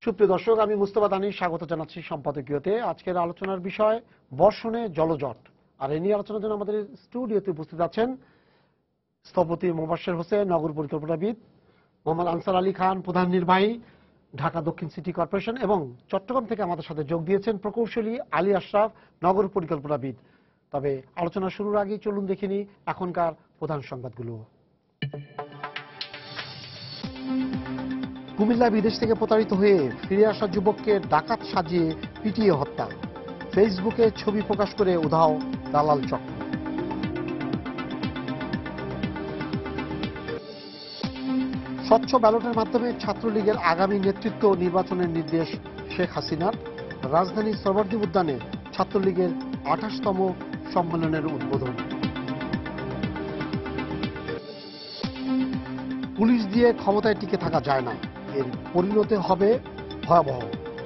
সুপ্রিয় দর্শক, আমি মুস্তফা দানিশ স্বাগত জানাচ্ছি সম্পাদকীয়তে। আজকের আলোচনার বিষয় বর্ষণে জলজট। আর এ নিয়ে আলোচনার জন্য আমাদের স্টুডিওতে উপস্থিত আছেন স্থপতি মোবাশ্বের হোসেন, নগর পরিকল্পনাবিদ মোহাম্মদ আনসার আলী খান, প্রধান নির্বাহী ঢাকা দক্ষিণ সিটি কর্পোরেশন, এবং চট্টগ্রাম থেকে আমাদের সাথে যোগ দিয়েছেন প্রকৌশলী আলী আশরাফ, নগর পরিকল্পনাবিদ। তবে আলোচনা শুরুর আগে চলুন দেখে নিই এখনকার প্রধান সংবাদগুলো। কুমিল্লায় বিদেশ থেকে প্রতারিত হয়ে ফিরে আসা যুবককে ডাকাত সাজিয়ে পিটিয়ে হত্যা। ফেসবুকে ছবি প্রকাশ করে উধাও দালাল চক্র। স্বচ্ছ ব্যালটের মাধ্যমে ছাত্রলীগের আগামী নেতৃত্ব নির্বাচনের নির্দেশ শেখ হাসিনার। রাজধানীর সরওয়ার্দী উদ্যানে ছাত্রলীগের 28তম সম্মেলনের উদ্বোধন। পুলিশ দিয়ে ক্ষমতায় টিকে থাকা যায় না, এর পরিণতি হবে ভয়াবহ,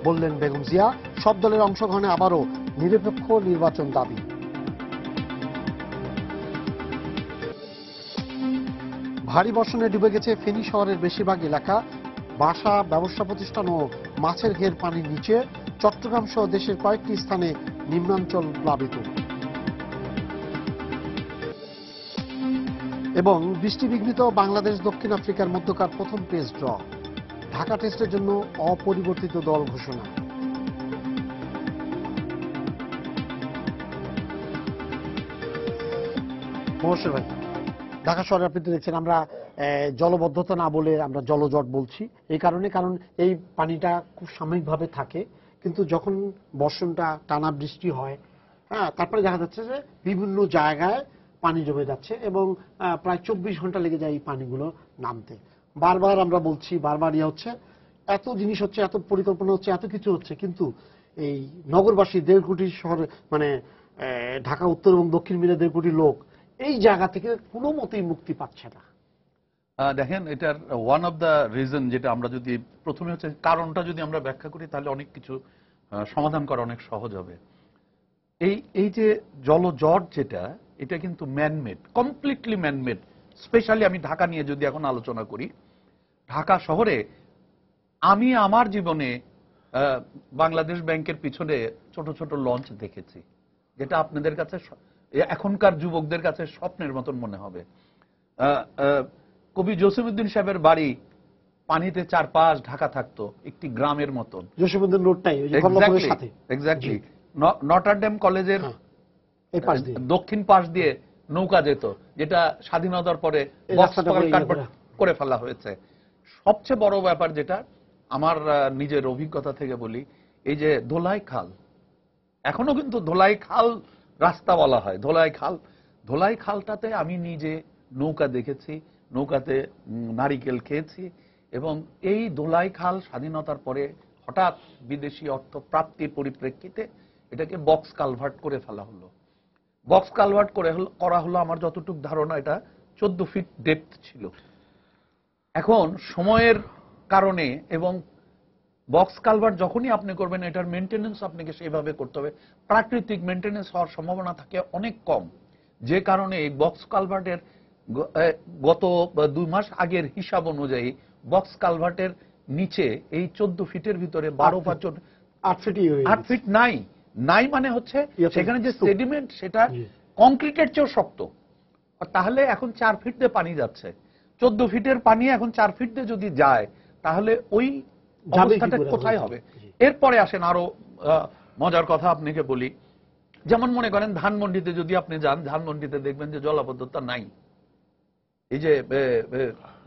বললেন বেগম জিয়া। সব দলের অংশগ্রহণে আবারও নিরপেক্ষ নির্বাচন দাবি। ভারী বর্ষণে ডুবে গেছে ফেনী শহরের বেশিরভাগ এলাকা। বাসা, ব্যবসা প্রতিষ্ঠান ও মাছের ঘের পানির নিচে। চট্টগ্রাম সহ দেশের কয়েকটি স্থানে নিম্নাঞ্চল প্লাবিত। এবং বৃষ্টিবিঘ্নিত বাংলাদেশ দক্ষিণ আফ্রিকার মধ্যকার প্রথম টেস্ট ড্র। ঢাকা টেস্টের জন্য অপরিবর্তিত দল ঘোষণা। নমস্কার ভাই। ঢাকা শহরে আপনি তো দেখছেন আমরা জলবদ্ধতা না বলে আমরা জলজট বলছি। এই কারণে, কারণ এই পানিটা খুব সাময়িকভাবে থাকে, কিন্তু যখন বর্ষণটা টানা বৃষ্টি হয়, হ্যাঁ, তারপরে দেখা যাচ্ছে যে বিভিন্ন জায়গায় পানি জমে যাচ্ছে এবং প্রায় 24 ঘন্টা লেগে যায় এই পানিগুলো নামতে। বারবার আমরা বলছি, বারবার হচ্ছে, এত জিনিস হচ্ছে, এত পরিকল্পনা হচ্ছে, এত কিছু হচ্ছে, কিন্তু এই নগরবাসী 1.5 কোটি শহর, মানে ঢাকা উত্তর এবং দক্ষিণ মিলে 1.5 কোটি লোক এই জায়গা থেকে কোনো মতেই মুক্তি পাচ্ছে না। দেখেন, এটার ওয়ান অফ দ্য রিজন, যেটা আমরা যদি প্রথমে হচ্ছে কারণটা যদি আমরা ব্যাখ্যা করি, তাহলে অনেক কিছু সমাধান করা অনেক সহজ হবে। এই যে জলজট যেটা, এটা কিন্তু ম্যানমেড, কমপ্লিটলি ম্যানমেড। স্পেশালি আমি ঢাকা নিয়ে যদি এখন আলোচনা করি, ঢাকা শহরে আমি আমার জীবনে বাংলাদেশ ব্যাংকের পিছনে ছোট ছোট লঞ্চ দেখেছি, যেটা আপনাদের কাছে এখনকার যুবকদের কাছে স্বপ্নের মতন মনে হবে। কবি জসিমউদ্দিন সাহেবের বাড়ি পানিতে চারপাশ ঢাকা থাকতো, একটি গ্রামের মতন। জসিমউদ্দিন রোডটাই এক্স্যাক্টলি। নটারডেম কলেজের দক্ষিণ পাশ দিয়ে নৌকা যেত, যেটা স্বাধীনতার পরে করে ফেলা হয়েছে। সবচেয়ে বড় ব্যাপার যেটা আমার নিজের অভিজ্ঞতা থেকে বলি, এই যে ধোলাই খাল, এখনো কিন্তু ধোলাই খাল রাস্তা বলা হয়, ধোলাই খালটাতে আমি নিজে নৌকা দেখেছি, নৌকাতে নারিকেল খেয়েছি। এবং এই ধোলাই খাল স্বাধীনতার পরে হঠাৎ বিদেশি অর্থ প্রাপ্তির পরিপ্রেক্ষিতে এটাকে বক্স কালভার্ট করে ফেলা হলো। বক্স কালভার্ট করা হলো, আমার যতটুকু ধারণা এটা 14 ফিট ডেপথ ছিল। এখন সময়ের কারণে এবং বক্স কালভার্ট যখনই আপনি করবেন, এটার মেনটেনেন্স আপনাকে সেইভাবে করতে হবে, প্রাকৃতিক মেনটেনেন্স হওয়ার সম্ভাবনা থাকে অনেক কম। যে কারণে এই বক্স কালভার্টের গত 2 মাস আগের হিসাব অনুযায়ী বক্স কালভার্টের নিচে এই 14 ফিটের ভিতরে 8 ফিট নাই মানে হচ্ছে সেখানে যে সেডিমেন্ট সেটা কংক্রিটের চেয়েও শক্ত। তাহলে এখন 4 ফিট দিয়ে পানি যাচ্ছে। 14 ফিটের পানি এখন 4 ফিট দিয়ে যদি যায়, তাহলে ওই অবস্থাটা কোথায় হবে? এরপরে আসেন আরো মজার কথা আপনাকে বলি। যেমন মনে করেন ধানমন্ডিতে যদি আপনি যান, ধানমন্ডিতে দেখবেন যে জলাবদ্ধতা নাই। এই যে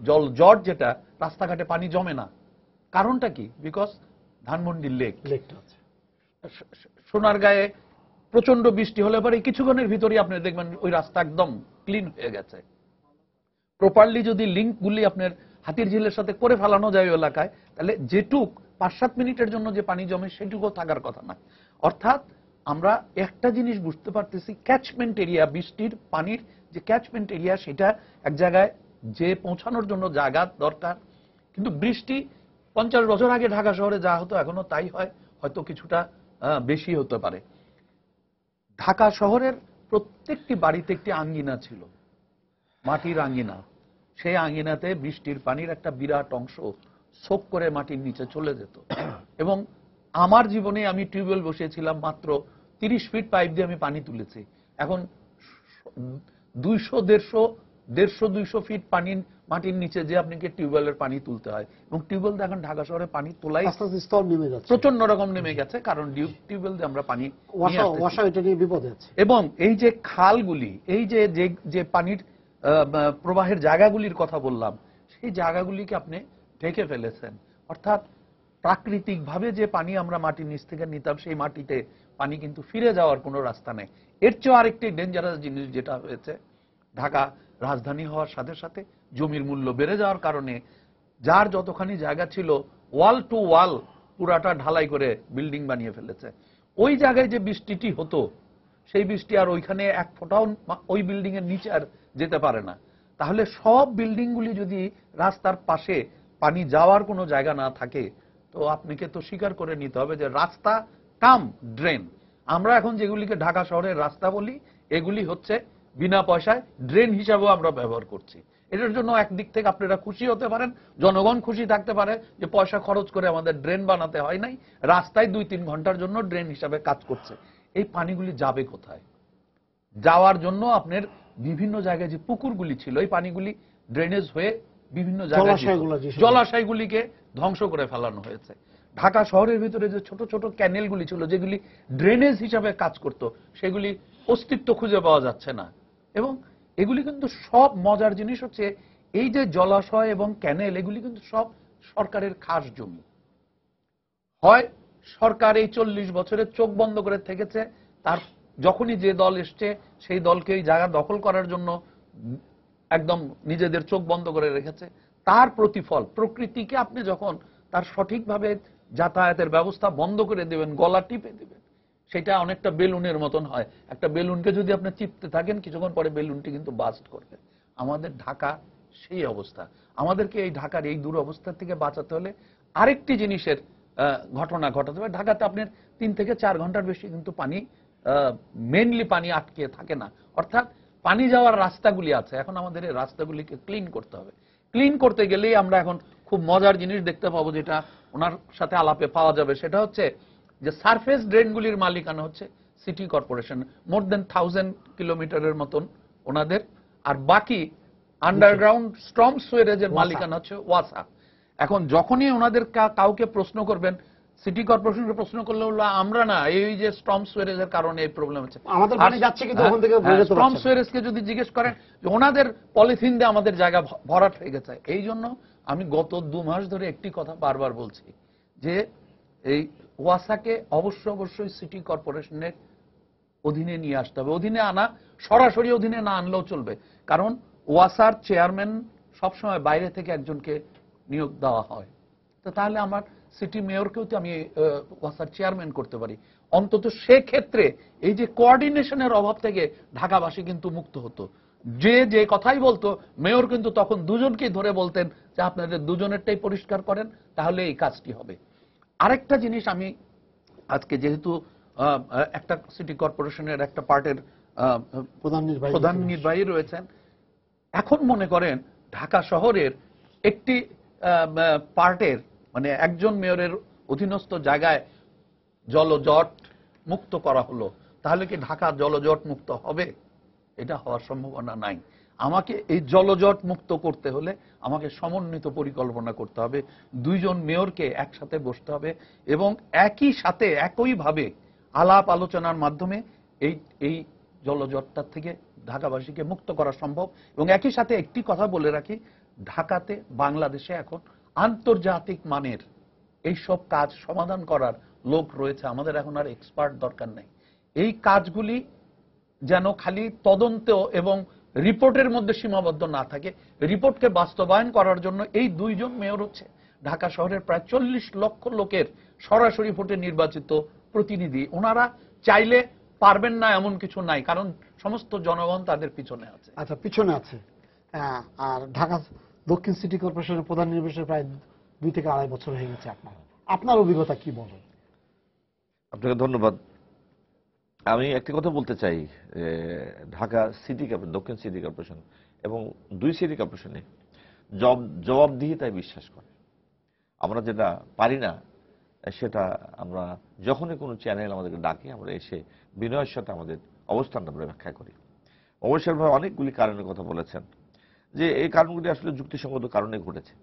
জলজট যেটা, রাস্তাঘাটে পানি জমে না। কারণটা কি? Because Dhanmondi lake. সোনারগাঁয়ে প্রচন্ড বৃষ্টি হলে পরে কিছুক্ষণের ভিতরেই আপনি দেখবেন ওই রাস্তা একদম ক্লিন হয়ে গেছে। প্রপারলি যদি লিঙ্কগুলি আপনার হাতিরঝিলের সাথে করে ফেলানো যায় এলাকায়, তাহলে যেটুক 5-7 মিনিটের জন্য যে পানি জমে সেটুকু থাকার কথা না। অর্থাৎ আমরা একটা জিনিস বুঝতে পারতেছি, ক্যাচমেন্ট এরিয়া, বৃষ্টির পানির যে ক্যাচমেন্ট এরিয়া, সেটা এক জায়গায় যে পৌঁছানোর জন্য জায়গা দরকার। কিন্তু বৃষ্টি 50 বছর আগে ঢাকা শহরে যা হতো এখনো তাই হয়, হয়তো কিছুটা বেশি হতে পারে। ঢাকা শহরের প্রত্যেকটি বাড়িতে একটি আঙ্গিনা ছিল, মাটির আঙ্গিনা। সেই আঙ্গিনাতে বৃষ্টির পানির একটা বিরাট অংশ সোক করে মাটির নিচে চলে যেত। এবং আমার জীবনে আমি টিউবওয়েল বসিয়েছিলাম মাত্র 30 ফিট পাইপ দিয়ে আমি পানি তুলেছি। এখন 150-200 ফিট পানির মাটির নিচে যে আপনাকে টিউবওয়েলের পানি তুলতে হয়, এবং টিউবওয়েল দিয়ে এখন ঢাকা শহরে পানি তোলাই স্তর নেমে যাচ্ছে, প্রচন্ড রকম নেমে গেছে, কারণ টিউবওয়েল দিয়ে আমরা পানি ওয়াসা এটা নিয়ে বিপদে আছে। এবং এই যে খালগুলি, এই যে পানির প্রবাহের জায়গাগুলির কথা বললাম, সেই জায়গাগুলিকে আপনি ঢেকে ফেলেছেন। অর্থাৎ প্রাকৃতিকভাবে যে পানি আমরা মাটির নিচ থেকে নিতাম, সেই মাটিতে পানি কিন্তু ফিরে যাওয়ার কোনো রাস্তা নেই। এর চেয়ে আরেকটি ডেঞ্জারাস জিনিস যেটা হয়েছে, ঢাকা রাজধানী হওয়ার সাথে সাথে জমির মূল্য বেড়ে যাওয়ার কারণে যার যতখানি জায়গা ছিল ওয়াল টু ওয়াল পুরাটা ঢালাই করে বিল্ডিং বানিয়ে ফেলেছে। ওই জায়গায় যে বৃষ্টিটি হতো, সেই বৃষ্টি আর ওইখানে এক ফোঁটাও ওই বিল্ডিং এর নিচে আর যেতে পারে না। তাহলে সব বিল্ডিংগুলি যদি রাস্তার পাশে পানি যাওয়ার কোনো জায়গা না থাকে, তো আপনাকে তো স্বীকার করে নিতে হবে যে রাস্তা কাম ড্রেন, আমরা এখন যেগুলিকে ঢাকা শহরের রাস্তা বলি, এগুলি হচ্ছে বিনা পয়সায় ড্রেন হিসাবেও আমরা ব্যবহার করছি। এটার জন্য একদিক থেকে আপনারা খুশি হতে পারেন, জনগণ খুশি থাকতে পারে যে পয়সা খরচ করে আমাদের ড্রেন বানাতে হয় নাই, রাস্তায় 2-3 ঘন্টার জন্য ড্রেন হিসাবে কাজ করছে। এই পানিগুলি যাবে কোথায়? যাওয়ার জন্য আপনার বিভিন্ন জায়গায় যে পুকুরগুলি ছিল, এই পানিগুলি ড্রেনেজ হয়ে বিভিন্ন জায়গায় জলাশয়গুলিকে ধ্বংস করে ফেলানো হয়েছে। ঢাকা শহরের ভিতরে যে ছোট ছোট ক্যানেলগুলি ছিল, যেগুলি ড্রেনেজ হিসাবে কাজ করত, সেগুলি অস্তিত্ব খুঁজে পাওয়া যাচ্ছে না। এবং এগুলি কিন্তু সব মজার জিনিস হচ্ছে, এই যে জলাশয় এবং ক্যানেল, এগুলি কিন্তু সব সরকারের খাস জমি। হয় সরকার এই 40 বছরে চোখ বন্ধ করে থেকেছে, তার যখনই যে দল এসছে সেই দলকে এই জায়গা দখল করার জন্য একদম নিজেদের চোখ বন্ধ করে রেখেছে। তার প্রতিফল প্রকৃতিকে আপনি যখন তার সঠিকভাবে যাতায়াতের ব্যবস্থা বন্ধ করে দেবেন, গলা টিপে দেবেন, সেটা অনেকটা বেলুনের মতন হয়। একটা বেলুনকে যদি আপনি চিপতে থাকেন, কিছুক্ষণ পরে বেলুনটি কিন্তু বাস্ট করবে। আমাদের ঢাকা সেই অবস্থা। আমাদেরকে এই ঢাকার এই দুরবস্থা থেকে বাঁচাতে হলে আরেকটি জিনিসের ঘটনা ঘটাতে হবে। ঢাকাতে আপনার 3 থেকে 4 ঘন্টার বেশি কিন্তু পানি মেইনলি পানি আটকে থাকে না। অর্থাৎ পানি যাওয়ার রাস্তাগুলি আছে, এখন আমাদের এই রাস্তাগুলিকে ক্লিন করতে হবে। ক্লিন করতে গেলেই আমরা এখন খুব মজার জিনিস দেখতে পাবো, যেটা ওনার সাথে আলাপে পাওয়া যাবে। সেটা হচ্ছে যে সারফেস ড্রেনগুলির মালিকানা হচ্ছে সিটি কর্পোরেশন, মোর দেন 1000 কিলোমিটারের মতন ওনাদের, আর বাকি আন্ডারগ্রাউন্ড স্টর্ম সুয়েরেজের মালিকানা হচ্ছে ওয়াসা। এখন যখনই ওনাদের কাউকে প্রশ্ন করবেন, সিটি কর্পোরেশনকে প্রশ্ন করলে বললো আমরা না, এই যে স্টর্ম সুয়েরেজের কারণে এই প্রবলেম হচ্ছে, আমাদের পানি যাচ্ছে কিন্তু ওখান থেকে বের হতে পারছে না। স্টর্ম সুয়েরেজকে যদি জিজ্ঞেস করেন যে ওনাদের পলিথিন দিয়ে আমাদের জায়গা ভরাট হয়ে গেছে। এই জন্য আমি গত 2 মাস ধরে একটি কথা বারবার বলছি যে এই ওয়াসাকে অবশ্যই সিটি কর্পোরেশনের অধীনে নিয়ে আসতে হবে। অধীনে আনা, সরাসরি অধীনে না আনলেও চলবে, কারণ ওয়াসার চেয়ারম্যান সবসময় বাইরে থেকে একজনকে নিয়োগ দেওয়া হয়। তো তাহলে আমার সিটি মেয়রকেও তো আমি ওয়াসার চেয়ারম্যান করতে পারি। অন্তত সেক্ষেত্রে এই যে কোঅর্ডিনেশনের অভাব থেকে ঢাকাবাসী কিন্তু মুক্ত হতো। যে কথাই বলতো, মেয়র কিন্তু তখন দুজনকেই ধরে বলতেন যে আপনাদের দুজনেরটাই পরিষ্কার করেন, তাহলে এই কাজটি হবে। আরেকটা জিনিস আমি আজকে, যেহেতু একটা সিটি কর্পোরেশনের একটা পার্টের প্রধান নির্বাহী রয়েছেন, এখন মনে করেন ঢাকা শহরের একটি পার্টের মানে একজন মেয়রের অধীনস্থ জায়গায় জলজট মুক্ত করা হলো, তাহলে কি ঢাকা জলজট মুক্ত হবে? এটা হওয়ার সম্ভাবনা নাই। আমাকে এই জলজট মুক্ত করতে হলে আমাকে সমন্বিত পরিকল্পনা করতে হবে। 2 জন মেয়রকে একসাথে বসতে হবে এবং একই সাথে একইভাবে আলাপ আলোচনার মাধ্যমে এই জলজটটা থেকে ঢাকাবাসীকে মুক্ত করা সম্ভব। এবং একই সাথে একটি কথা বলে রাখি, ঢাকাতে বাংলাদেশে এখন আন্তর্জাতিক মানের এইসব কাজ সমাধান করার লোক রয়েছে। আমাদের এখন আর এক্সপার্ট দরকার নেই। এই কাজগুলি যেন খালি তদন্ত এবং রিপোর্টের মধ্যে সীমাবদ্ধ না থাকে, রিপোর্টকে বাস্তবায়ন করার জন্য এই 2 জন মেয়র হচ্ছে ঢাকা শহরের প্রায় 40 লক্ষ লোকের সরাসরি ভোটে নির্বাচিত প্রতিনিধি। ওনারা চাইলে পারবেন না এমন কিছু নাই, কারণ সমস্ত জনগণ তাদের পিছনে আছে। আচ্ছা, পিছনে আছে। আর ঢাকা দক্ষিণ সিটি কর্পোরেশনের প্রধান নির্বাচনের প্রায় 2 থেকে 2.5 বছর হয়ে গেছে। আপনার অভিজ্ঞতা কি বলেন? আপনাকে ধন্যবাদ। আমি একটি কথা বলতে চাই, ঢাকা সিটি কর্পোরেশন, দক্ষিণ সিটি কর্পোরেশন এবং 2 সিটি কর্পোরেশনে জবাবদিহিতায় বিশ্বাস করে। আমরা যেটা পারি না সেটা আমরা যখনই কোনো চ্যানেল আমাদেরকে ডাকে আমরা এসে বিনয়ের সাথে আমাদের অবস্থানটা আমরা ব্যাখ্যা করি। অবশ্যই ভাই অনেকগুলি কারণের কথা বলেছেন, যে এই কারণগুলি আসলে যুক্তিসঙ্গত কারণে ঘটেছে।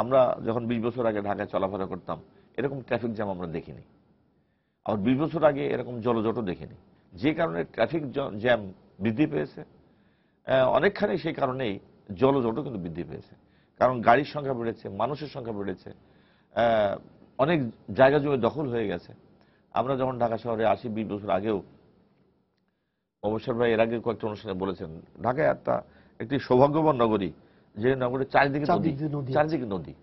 আমরা যখন 20 বছর আগে ঢাকায় চলাফেরা করতাম এরকম ট্রাফিক জ্যাম আমরা দেখিনি। আবার 20 বছর আগে এরকম জলজটও দেখিনি। যে কারণে ট্রাফিক জ্যাম বৃদ্ধি পেয়েছে, অনেকখানি সেই কারণেই জলজটও কিন্তু বৃদ্ধি পেয়েছে। কারণ গাড়ির সংখ্যা বেড়েছে, মানুষের সংখ্যা বেড়েছে, অনেক জায়গা জমি দখল হয়ে গেছে। আমরা যখন ঢাকা শহরে আসি 20 বছর আগেও, অবসর ভাই এর আগে কয়েকটা অনুষ্ঠানে বলেছেন, ঢাকায় একটি সৌভাগ্যবান নগরী, যে নগরীর চারিদিকে নদী,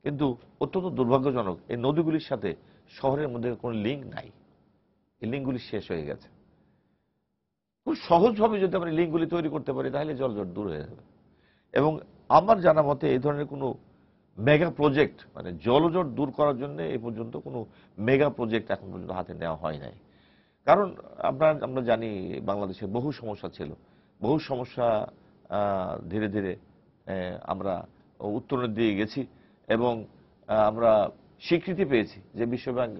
কিন্তু অত্যন্ত দুর্ভাগ্যজনক এই নদীগুলির সাথে শহরের মধ্যে কোনো লিঙ্ক নাই। এই লিঙ্কগুলি শেষ হয়ে গেছে। খুব সহজভাবে যদি আমরা লিঙ্কগুলি তৈরি করতে পারি তাহলে জলজট দূর হয়ে যাবে। এবং আমার জানা মতে এই ধরনের কোনো মেগা প্রজেক্ট, মানে জলজট দূর করার জন্য এই পর্যন্ত কোনো মেগা প্রজেক্ট এখন পর্যন্ত হাতে নেওয়া হয় নাই। কারণ আমরা জানি বাংলাদেশে বহু সমস্যা ছিল, বহু সমস্যা ধীরে ধীরে আমরা উত্তরণের দিয়ে গেছি এবং আমরা স্বীকৃতি পেয়েছি যে বিশ্বব্যাংক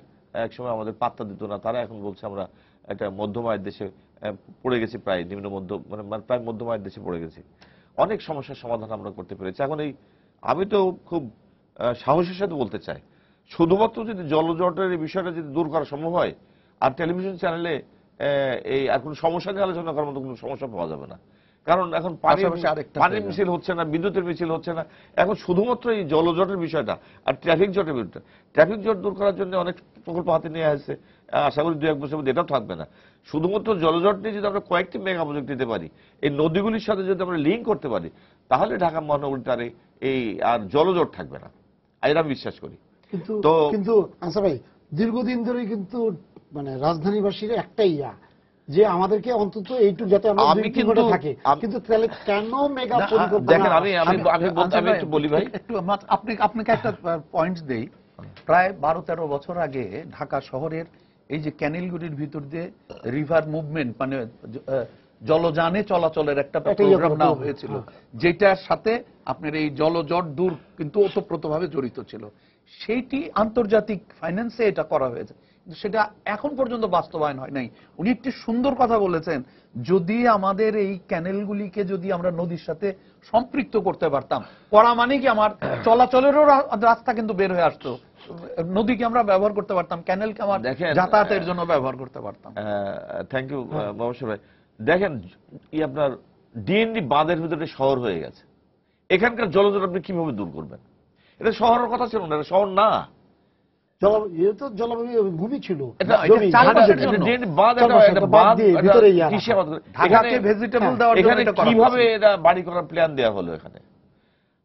একসময় আমাদের পাত্তা দিত না, তারা এখন বলছে আমরা একটা মধ্যম আয়ের দেশে পড়ে গেছি, প্রায় নিম্ন মধ্য মানে প্রায় মধ্যম আয়ের দেশে পড়ে গেছি। অনেক সমস্যার সমাধান আমরা করতে পেরেছি। এখন আমি তো খুব সাহসের সাথে বলতে চাই, শুধুমাত্র যদি জলজটের এই বিষয়টা যদি দূর করা সম্ভব হয়, আর টেলিভিশন চ্যানেলে এই আর কোনো সমস্যা নিয়ে আলোচনা করার মতো কোনো সমস্যা পাওয়া যাবে না। কারণ এখন পানির মিছিল হচ্ছে না, বিদ্যুতের মিছিল হচ্ছে না, এখন শুধুমাত্র এই জলজটের বিষয়টা আর ট্রাফিক জটের বিষয়টা। ট্রাফিক জট দূর করার জন্য অনেক প্রকল্প হাতে নিয়ে আসছে, আশা করি 2-1 বছরের মধ্যে এটাও থাকবে না। শুধুমাত্র জলজট নিয়ে যদি আমরা কয়েকটি মেগা প্রজেক্ট দিতে পারি, এই নদীগুলির সাথে যদি আমরা লিঙ্ক করতে পারি, তাহলে ঢাকা মহানগরীতে এই আর জলজট থাকবে না, এটা আমি বিশ্বাস করি। কিন্তু আচ্ছা ভাই, দীর্ঘদিন ধরে কিন্তু মানে রাজধানীবাসীর একটাই যে আমাদেরকে অন্তত এইটুকু যাতে আমরা থাকে, কিন্তু তাহলে কেন মেগা পরিকল্পনা? দেখেন আমি একটু বলি ভাই, একটু আপনাকে একটা পয়েন্টস দেই। প্রায় 12-13 বছর আগে ঢাকা শহরের এই যে ক্যানেলগুলির ভিতর দিয়ে রিভার মুভমেন্ট, মানে জলযানে চলাচলের একটা প্রোগ্রাম নেওয়া হয়েছিল, যেটার সাথে আপনার এই জলজট দূর কিন্তু ওতপ্রোতভাবে জড়িত ছিল। সেইটি আন্তর্জাতিক ফাইন্যান্সে এটা করা হয়েছে, কিন্তু সেটা এখন পর্যন্ত বাস্তবায়ন হয় নাই। উনি একটি সুন্দর কথা বলেছেন, যদি আমাদের এই ক্যানেলগুলিকে যদি আমরা নদীর সাথে সম্পৃক্ত করতে পারতাম, করা মানে কি আমার চলাচলেরও রাস্তা কিন্তু বের হয়ে আসতো, নদীকে আমরা ব্যবহার করতে পারতাম, ক্যানেলকে আমার যাতায়াতের জন্য ব্যবহার করতে পারতাম। থ্যাংক ইউ মহসিন ভাই। দেখেন আপনার ডিএনডি বাঁধের ভিতরে শহর হয়ে গেছে, এখানকার জলজট আপনি কিভাবে দূর করবেন? এটা শহরের কথা ছিল না, এটা শহর না, ভূমি ছিল। কিভাবে এটা বাড়ি করার প্ল্যান দেওয়া হলো এখানে?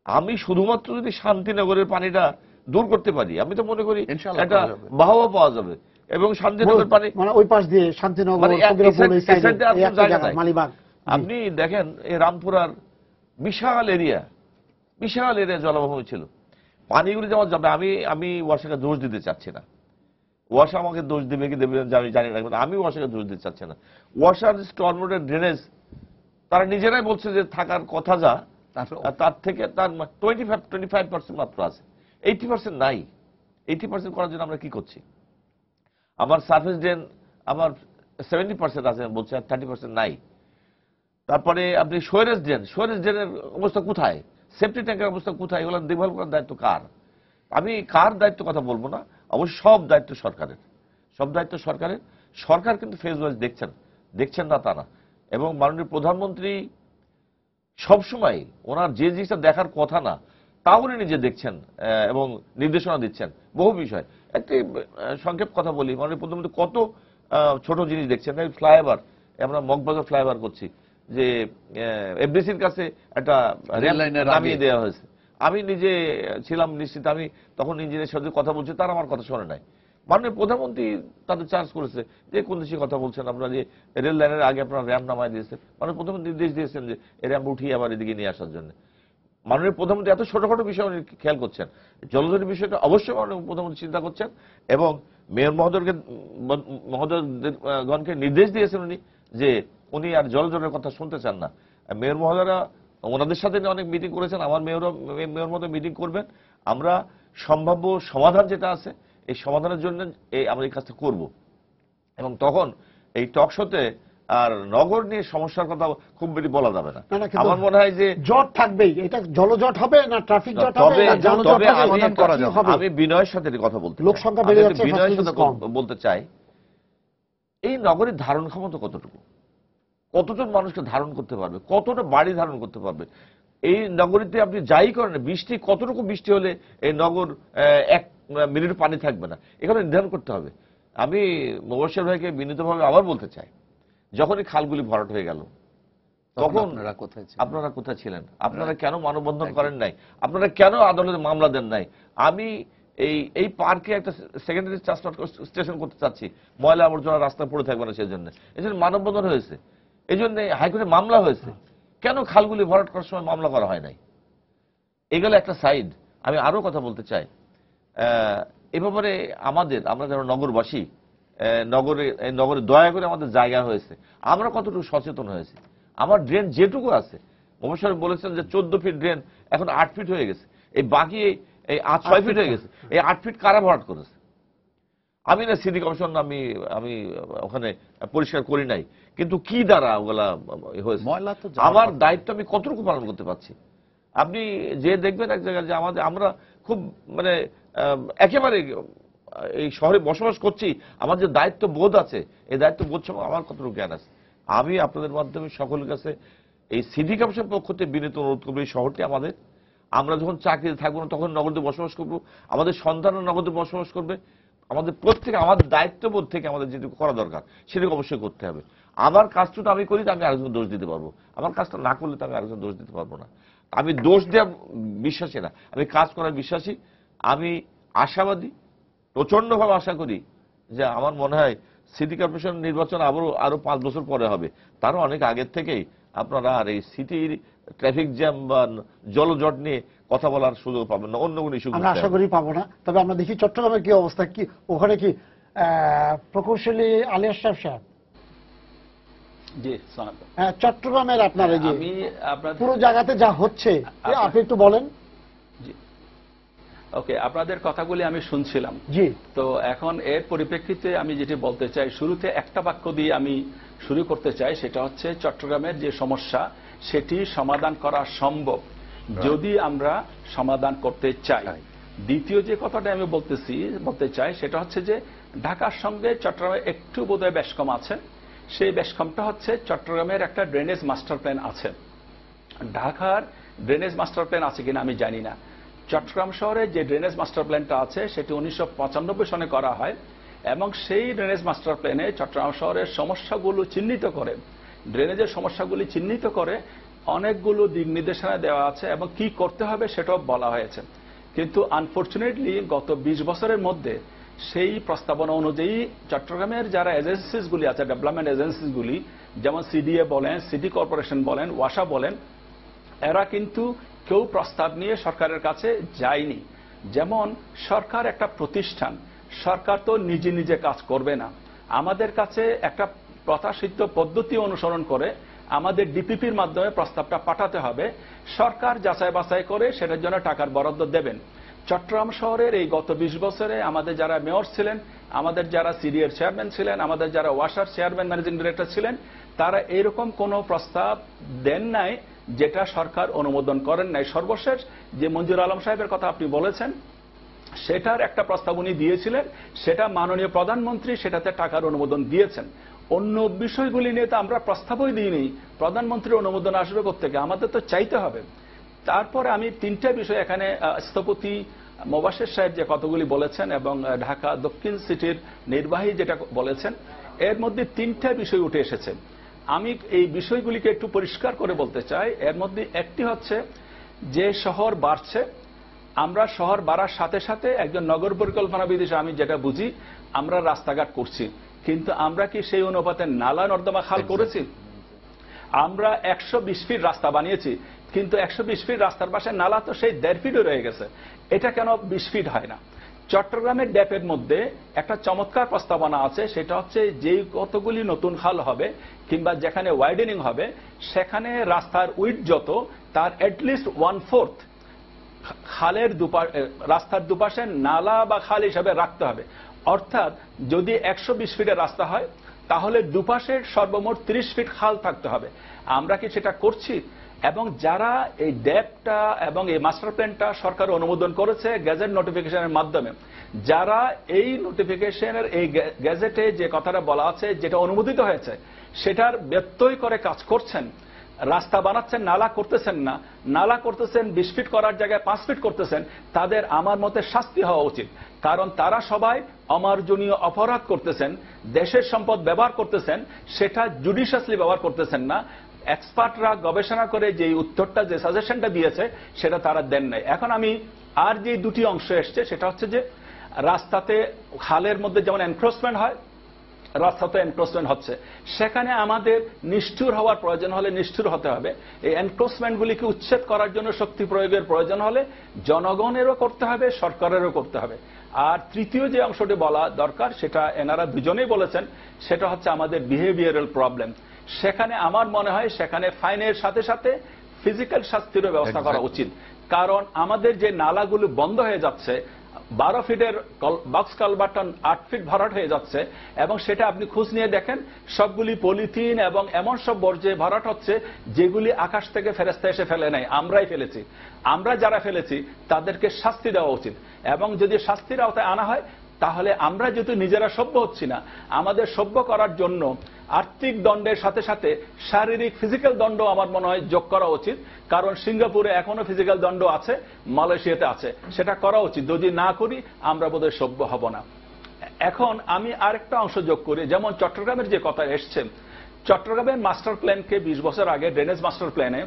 আমি শুধুমাত্র যদি শান্তিনগরের পানিটা দূর করতে পারি, আমি তো মনে করি একটা বাহবা পাওয়া যাবে। এবং শান্তিনগরের পানি মানে ওই পাশ দিয়ে শান্তিনগর, আপনি দেখেন এই রামপুরার বিশাল এরিয়া জলাভূমি ছিল, পানিগুলি যেমন যাবে। আমি ওয়াসাকে দোষ দিতে চাচ্ছি না, ওয়াসা আমাকে দোষ দেবে কি দেবে আমি জানি না, আমি ওয়াসাকে দোষ দিতে চাচ্ছি না। ওয়াসার স্টর্ম রোডের ড্রেনেজ তারা নিজেরাই বলছে যে থাকার কথা যা, তার থেকে তার 25% মাত্র আছে, 80% নাই। 80% করার জন্য আমরা কি করছি? আমার সার্ফেস ড্রেন আমার 70% আছে বলছে, আর 30% নাই। তারপরে আপনি সোয়ারেজ ড্রেনের অবস্থা কোথায়, সেফটি ট্যাঙ্কের অবস্থা কোথায়, এগুলো দেখভাল করার দায়িত্ব কার? আমি কার দায়িত্ব কথা বলবো না, অবশ্য সব দায়িত্ব সরকারের। সরকার কিন্তু ফেজ ওয়াইজ দেখছেন না তা না। এবং মাননীয় প্রধানমন্ত্রী সবসময় ওনার যে জিনিসটা দেখার কথা না তা উনি নিজে দেখছেন এবং নির্দেশনা দিচ্ছেন বহু বিষয়। একটি সংক্ষেপ কথা বলি, মাননীয় প্রধানমন্ত্রী কত ছোট জিনিস দেখছেন। ফ্লাইওভার, আমরা মগবাজার ফ্লাইওভার করছি, যে এফডিসির কাছে একটা রেল লাইনের নামিয়ে দেওয়া হয়েছে। আমি নিজে ছিলাম নিশ্চিত, আমি তখন ইঞ্জিনিয়ারের সাথে কথা বলছি, তারা আমার কথা শোনে নাই। মাননীয় প্রধানমন্ত্রী তাদের চার্জ করেছে যে কোন দেশে কথা বলছেন আপনারা, যে রেল লাইনের আগে আপনারা র্যাম্প নামায় দিয়েছেন। মাননীয় প্রধানমন্ত্রী নির্দেশ দিয়েছেন যে এই র্যাম্প উঠিয়ে আবার এদিকে নিয়ে আসার জন্য। মাননীয় প্রধানমন্ত্রী এত ছোটখাটো বিষয় উনি খেয়াল করছেন, জলজটের বিষয়টা অবশ্যই মাননীয় প্রধানমন্ত্রী চিন্তা করছেন এবং মেয়র মহোদয়গণকে নির্দেশ দিয়েছেন উনি যে উনি আর জলজটের কথা শুনতে চান না। মেয়র মহোদয়রা ওনাদের সাথে অনেক মিটিং করেছেন, আমার মেয়র মহোদয় মিটিং করবেন। আমরা সম্ভাব্য সমাধান যেটা আছে এই সমাধানের জন্য আমরা এই কাজটা করব। এবং তখন এই টক শোতে আর নগর নিয়ে সমস্যার কথা খুব বেশি বলা যাবে না। আমার মনে হয় যে জট থাকবেই, এটা জলজট হবে না ট্রাফিক জট হবে না যানজট তবে হবে। আমি বিনয়ের সাথে কথা বলতে লোক সংখ্যা বেড়ে যাচ্ছে, বিনয়ের সাথে বলতে চাই এই নগরীর ধারণ ক্ষমতা কতটুকু, কতজন মানুষকে ধারণ করতে পারবে, কতটা বাড়ি ধারণ করতে পারবে। এই নগরীতে আপনি যাই করেন বৃষ্টি কতটুকু বৃষ্টি হলে এই নগর 1 মিনিট পানি থাকবে না, এখানে নির্ধারণ করতে হবে। আমি মোবাশ্বের ভাইকে বিনীতভাবে আবার বলতে চাই, যখনই খালগুলি ভরাট হয়ে গেল তখন আপনারা কোথায় ছিলেন? আপনারা কেন মানববন্ধন করেন নাই? আপনারা কেন আদালতে মামলা দেন নাই? আমি এই পার্কে একটা সেকেন্ডারি স্টেশন করতে চাচ্ছি, ময়লা আবর্জনা রাস্তায় পড়ে থাকবে না সেজন্য, এই জন্য মানববন্ধন হয়েছে, এই জন্য হাইকোর্টে মামলা হয়েছে। কেন খালগুলি ভরাট করার সময় মামলা করা হয় নাই? এগুলো একটা সাইড। আমি আরো কথা বলতে চাই, এ ব্যাপারে আমরা যারা নগরবাসী, নগরে দয়া করে আমাদের জায়গা হয়েছে, আমরা কতটুকু সচেতন হয়েছি। আমার ড্রেন যেটুকু আছে, মোবাশ্বের বলেছেন যে 14 ফিট ড্রেন এখন 8 ফিট হয়ে গেছে, এই বাকি এই 6 ফিট হয়ে গেছে। এই 8 ফিট কারা ভরাট করেছে? আমি না সিটি কমিশন, আমি ওখানে পরিষ্কার করি নাই, কিন্তু কি দ্বারা ওগুলা হয়েছে আমার দায়িত্ব আমি কতটুকু পালন করতে পারছি। আপনি যে দেখবেন এক জায়গায় যে আমরা খুব মানে একেবারে এই শহরে বসবাস করছি, আমার যে দায়িত্ব বোধ আছে এই দায়িত্ব বোধ সম্পর্কে আমার কতটুকু জ্ঞান আছে। আমি আপনাদের মাধ্যমে সকলের কাছে এই সিটি কমিশন পক্ষ থেকে বিনীত অনুরোধ করবো, এই শহরটি আমাদের, আমরা যখন চাকরিতে থাকবো না তখন নগদে বসবাস করবো, আমাদের সন্তানরা নগদে বসবাস করবে। আমাদের প্রত্যেকে আমাদের দায়িত্ববোধ থেকে আমাদের যেটুকু করা দরকার সেটুকু অবশ্যই করতে হবে। আমার কাজটা আমি করি তো আমি আরেকজন দোষ দিতে পারবো, আমার কাজটা না করলে তো আমি আরেকজন দোষ দিতে পারবো না। আমি দোষ দেওয়া বিশ্বাসী না, আমি কাজ করার বিশ্বাসী। আমি আশাবাদী, প্রচন্ডভাবে আশা করি যে আমার মনে হয় সিটি কর্পোরেশন নির্বাচন আরো 5 বছর পরে হবে, তারও অনেক আগের থেকেই আপনারা আর এই সিটির ট্রাফিক জ্যাম বা জলজট নিয়ে কথা বলার সুযোগ পাবেন না, অন্য কোনো ইস্যু আমরা আশা করি পাবো না। তবে আমরা দেখি চট্টগ্রামের কি অবস্থা, কি ওখানে কি প্রকৌশলী আলী আশরাফ সাহেব, জি চট্টগ্রামের আপনার এই যে পুরো জায়গাতে যা হচ্ছে আপনি একটু বলেন। জি ওকে, আপনাদের কথাগুলি আমি শুনছিলাম। জি, তো এখন এর পরিপ্রেক্ষিতে আমি যেটি বলতে চাই, শুরুতে একটা বাক্য দিয়ে আমি শুরু করতে চাই, সেটা হচ্ছে চট্টগ্রামের যে সমস্যা সেটি সমাধান করা সম্ভব যদি আমরা সমাধান করতে চাই। দ্বিতীয় যে কথাটা আমি বলতে চাই সেটা হচ্ছে যে ঢাকার সঙ্গে চট্টগ্রামে একটু বোধহয় বেশকম আছে। সেই বেশকমটা হচ্ছে চট্টগ্রামের একটা ড্রেনেজ মাস্টার প্ল্যান আছে, ঢাকার ড্রেনেজ মাস্টার প্ল্যান আছে কিনা আমি জানি না। চট্টগ্রাম শহরে যে ড্রেনেজ মাস্টার প্ল্যানটা আছে সেটি 1995 সনে করা হয় এবং সেই ড্রেনেজ মাস্টার প্ল্যানে চট্টগ্রাম শহরের সমস্যাগুলো চিহ্নিত করে, ড্রেনেজের সমস্যাগুলি চিহ্নিত করে অনেকগুলো দিক নির্দেশনা দেওয়া আছে এবং কি করতে হবে সেটাও বলা হয়েছে। কিন্তু আনফরচুনেটলি গত 20 বছরের মধ্যে সেই প্রস্তাবনা অনুযায়ী চট্টগ্রামের যারা এজেন্সিসগুলি আছে, ডেভেলপমেন্ট এজেন্সিসগুলি, যেমন সিডিএ বলেন, সিটি কর্পোরেশন বলেন, ওয়াসা বলেন, এরা কিন্তু কেউ প্রস্তাব নিয়ে সরকারের কাছে যায়নি। যেমন সরকার একটা প্রতিষ্ঠান, সরকার তো নিজে নিজে কাজ করবে না, আমাদের কাছে একটা প্রত্যাশিত পদ্ধতি অনুসরণ করে আমাদের ডিপিপির মাধ্যমে প্রস্তাবটা পাঠাতে হবে, সরকার যাচাই বাছাই করে সেটার জন্য টাকার বরাদ্দ দেবেন। চট্টগ্রাম শহরের এই গত 20 বছরে আমাদের যারা মেয়র ছিলেন, আমাদের যারা সিডিএর চেয়ারম্যান ছিলেন, আমাদের যারা ওয়াসার চেয়ারম্যান ম্যানেজিং ডিরেক্টর ছিলেন, তারা এরকম কোনো প্রস্তাব দেন নাই যেটা সরকার অনুমোদন করেন নাই। সর্বশেষ যে মঞ্জুর আলম সাহেবের কথা আপনি বলেছেন সেটার একটা প্রস্তাব উনি দিয়েছিলেন, সেটা মাননীয় প্রধানমন্ত্রী সেটাতে টাকার অনুমোদন দিয়েছেন। অন্য বিষয়গুলি নিয়ে তো আমরা প্রস্তাবই দিইনি, প্রধানমন্ত্রীর অনুমোদন আসবে কোত্থেকে, আমাদের তো চাইতে হবে। তারপরে আমি 3টা বিষয় এখানে স্থপতি মোবাশ্বের সাহেব যে কতগুলি বলেছেন এবং ঢাকা দক্ষিণ সিটির নির্বাহী যেটা বলেছেন, এর মধ্যে 3টা বিষয় উঠে এসেছে। আমি এই বিষয়গুলিকে একটু পরিষ্কার করে বলতে চাই। এর মধ্যে একটি হচ্ছে যে শহর বাড়ছে, আমরা শহর বাড়ার সাথে সাথে একজন নগর পরিকল্পনাবিদ হিসেবে আমি যেটা বুঝি, আমরা রাস্তাঘাট করছি, কিন্তু আমরা কি সেই অনুপাতে নালা নর্দমা খাল করেছি? আমরা 120 ফিট রাস্তা বানিয়েছি, কিন্তু 120 ফিট রাস্তার পাশে নালা তো সেই 1.5 ফিটও রয়ে গেছে, এটা কেন 20 ফিট হয় না? চট্টগ্রামের ড্যাপের মধ্যে একটা চমৎকার প্রস্তাবনা আছে, সেটা হচ্ছে যেই কতগুলি নতুন খাল হবে কিংবা যেখানে ওয়াইডেনিং হবে সেখানে রাস্তার উইডথ যত তার অ্যাটলিস্ট 1/4 খালের রাস্তার দুপাশে নালা বা খাল হিসাবে রাখতে হবে। অর্থাৎ যদি 120 ফিটের রাস্তা হয় তাহলে দুপাশের সর্বমোট 30 ফিট খাল থাকতে হবে। আমরা কি সেটা করছি? এবং যারা এই ড্যাপটা এবং এই মাস্টার প্ল্যানটা সরকার অনুমোদন করেছে গেজেট নোটিফিকেশনের মাধ্যমে, যারা এই নোটিফিকেশনের এই গেজেটে যে কথাটা বলা আছে যেটা অনুমোদিত হয়েছে সেটার ব্যত্যয় করে কাজ করছেন, রাস্তা বানাচ্ছেন, নালা করতেছেন না, নালা করতেছেন 20 ফিট করার জায়গায় 5 ফিট করতেছেন, তাদের আমার মতে শাস্তি হওয়া উচিত। কারণ তারা সবাই অমার্জনীয় অপরাধ করতেছেন, দেশের সম্পদ ব্যবহার করতেছেন, সেটা জুডিশিয়াসলি ব্যবহার করতেছেন না। এক্সপার্টরা গবেষণা করে যে উত্তরটা, যে সাজেশনটা দিয়েছে সেটা তারা দেন নাই। এখন আমি আর যে দুটি অংশ এসছে সেটা হচ্ছে যে রাস্তাতে খালের মধ্যে যেমন এনক্রোচমেন্ট হয়, রাস্তাতে এনক্রোচমেন্ট হচ্ছে, সেখানে আমাদের নিষ্ঠুর হওয়ার প্রয়োজন হলে নিষ্ঠুর হতে হবে। এই এনক্রোচমেন্টগুলিকে উচ্ছেদ করার জন্য শক্তি প্রয়োগের প্রয়োজন হলে জনগণেরও করতে হবে, সরকারেরও করতে হবে। আর তৃতীয় যে অংশটি বলা দরকার সেটা এনারা দুজনেই বলেছেন, সেটা হচ্ছে আমাদের বিহেভিয়ারাল প্রবলেম। সেখানে আমার মনে হয় সেখানে ফাইনের সাথে সাথে ফিজিক্যাল শাস্তিরও ব্যবস্থা করা উচিত। কারণ আমাদের যে নালাগুলো বন্ধ হয়ে যাচ্ছে, 12 ফিটের বক্স কালভার্ট 8 ফিট ভরাট হয়ে যাচ্ছে, এবং সেটা আপনি খোঁজ নিয়ে দেখেন সবগুলি পলিথিন এবং এমন সব বর্জ্যে ভরাট হচ্ছে যেগুলি আকাশ থেকে ফেরেশতা এসে ফেলে নাই, আমরাই ফেলেছি। আমরা যারা ফেলেছি তাদেরকে শাস্তি দেওয়া উচিত, এবং যদি শাস্তির আওতায় আনা হয় তাহলে আমরা যেহেতু নিজেরা সভ্য হচ্ছি না, আমাদের সভ্য করার জন্য আর্থিক দণ্ডের সাথে সাথে শারীরিক ফিজিক্যাল দণ্ড আমার মনে হয় যোগ করা উচিত। কারণ সিঙ্গাপুরে এখনো ফিজিক্যাল দণ্ড আছে, মালয়েশিয়াতে আছে, সেটা করা উচিত। যদি না করি আমরা বোধহয় সভ্য হব না। এখন আমি আরেকটা অংশ যোগ করি, যেমন চট্টগ্রামের যে কথা এসছে, চট্টগ্রামের মাস্টার প্ল্যানকে 20 বছর আগে ড্রেনেজ মাস্টার প্ল্যানে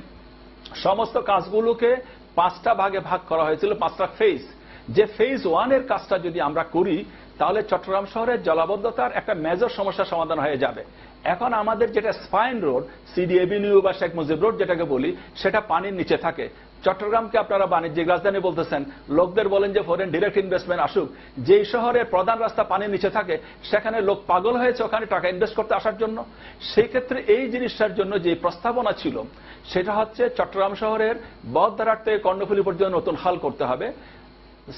সমস্ত কাজগুলোকে 5টা ভাগে ভাগ করা হয়েছিল, 5টা ফেজ। যে ফেজ 1 এর কাজটা যদি আমরা করি তাহলে চট্টগ্রাম শহরের জলাবদ্ধতার একটা মেজর সমস্যার সমাধান হয়ে যাবে। এখন আমাদের যেটা স্পাইন রোড, সিডি এভিনিউ বা শেখ মুজিব রোড যেটাকে বলি, সেটা পানির নিচে থাকে। চট্টগ্রামকে আপনারা বাণিজ্যিক রাজধানী বলতেছেন, লোকদের বলেন যে ফরেন ডিরেক্ট ইনভেস্টমেন্ট আসুক। যেই শহরের প্রধান রাস্তা পানির নিচে থাকে সেখানে লোক পাগল হয়েছে ওখানে টাকা ইনভেস্ট করতে আসার জন্য। সেই ক্ষেত্রে এই জিনিসটার জন্য যে প্রস্তাবনা ছিল সেটা হচ্ছে চট্টগ্রাম শহরের বহদ্দারহাট থেকে কর্ণফুলী পর্যন্ত নতুন খাল করতে হবে,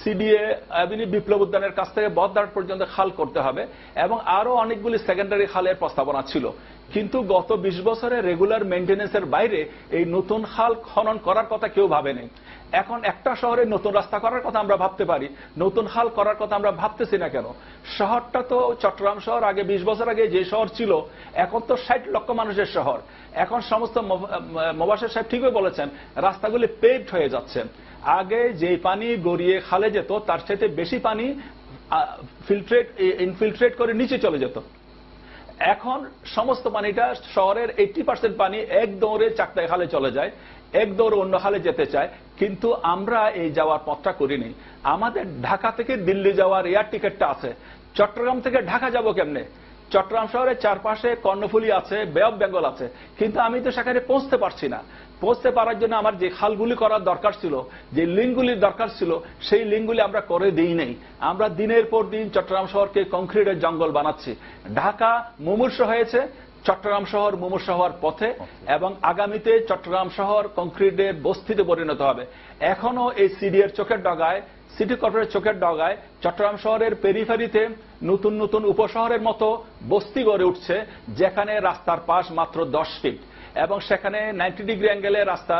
সিডিএ এভিনিউ বিপ্লব উদ্যানের কাছ থেকে বহদ্দারহাট পর্যন্ত খাল করতে হবে, এবং আরো অনেকগুলি সেকেন্ডারি খালের প্রস্তাবনা ছিল। কিন্তু গত 20 বছরে রেগুলার মেইনটেনেন্সের বাইরে এই নতুন খাল খনন করার কথা কেউ ভাবেনি। এখন একটা শহরে নতুন রাস্তা করার কথা আমরা ভাবতে পারি, নতুন খাল করার কথা আমরা ভাবতেছি না কেন? শহরটা তো চট্টগ্রাম শহর আগে 20 বছর আগে যে শহর ছিল এখন তো 60 লক্ষ মানুষের শহর। এখন সমস্ত মোবাশের সাহেব ঠিকই বলেছেন, রাস্তাগুলি পেভড হয়ে যাচ্ছে। আগে যে পানি গড়িয়ে খালে যেত তার সাথে বেশি পানি ইনফিল্ট্রেট করে নিচে চলে যেত। এখন সমস্ত পানিটা শহরের 80% পানি এক দৌড়ে চাকতাই খালে চলে যায়, এক দৌড়ে অন্য খালে যেতে চায়। কিন্তু আমরা এই যাওয়ার পথটা করিনি। আমাদের ঢাকা থেকে দিল্লি যাওয়ার এয়ার টিকেটটা আছে, চট্টগ্রাম থেকে ঢাকা যাব কেমনে? চট্টগ্রাম শহরের চারপাশে কর্ণফুলী আছে, বে অফ বেঙ্গল আছে, কিন্তু আমি তো সেখানে পৌঁছতে পারছি না। পৌঁছতে পারার জন্য আমার যে খালগুলি করার দরকার ছিল, যে লিঙ্কগুলির দরকার ছিল, সেই লিঙ্কগুলি আমরা করে দিই নাই। আমরা দিনের পর দিন চট্টগ্রাম শহরকে কংক্রিটের জঙ্গল বানাচ্ছি। ঢাকা মুমূর্ষ হয়েছে, চট্টগ্রাম শহর মুমূর্ষ হওয়ার পথে, এবং আগামীতে চট্টগ্রাম শহর কংক্রিটের বস্তিতে পরিণত হবে। এখনো এই সিডিএর চোখের ডগায়, সিটি কর্পোরেশনের চোখের ডগায় চট্টগ্রাম শহরের পেরিফেরিতে নতুন নতুন উপশহরের মতো বস্তি গড়ে উঠছে, যেখানে রাস্তার পাশ মাত্র 10 ফিট, এবং সেখানে 90 ডিগ্রি অ্যাঙ্গেলে রাস্তা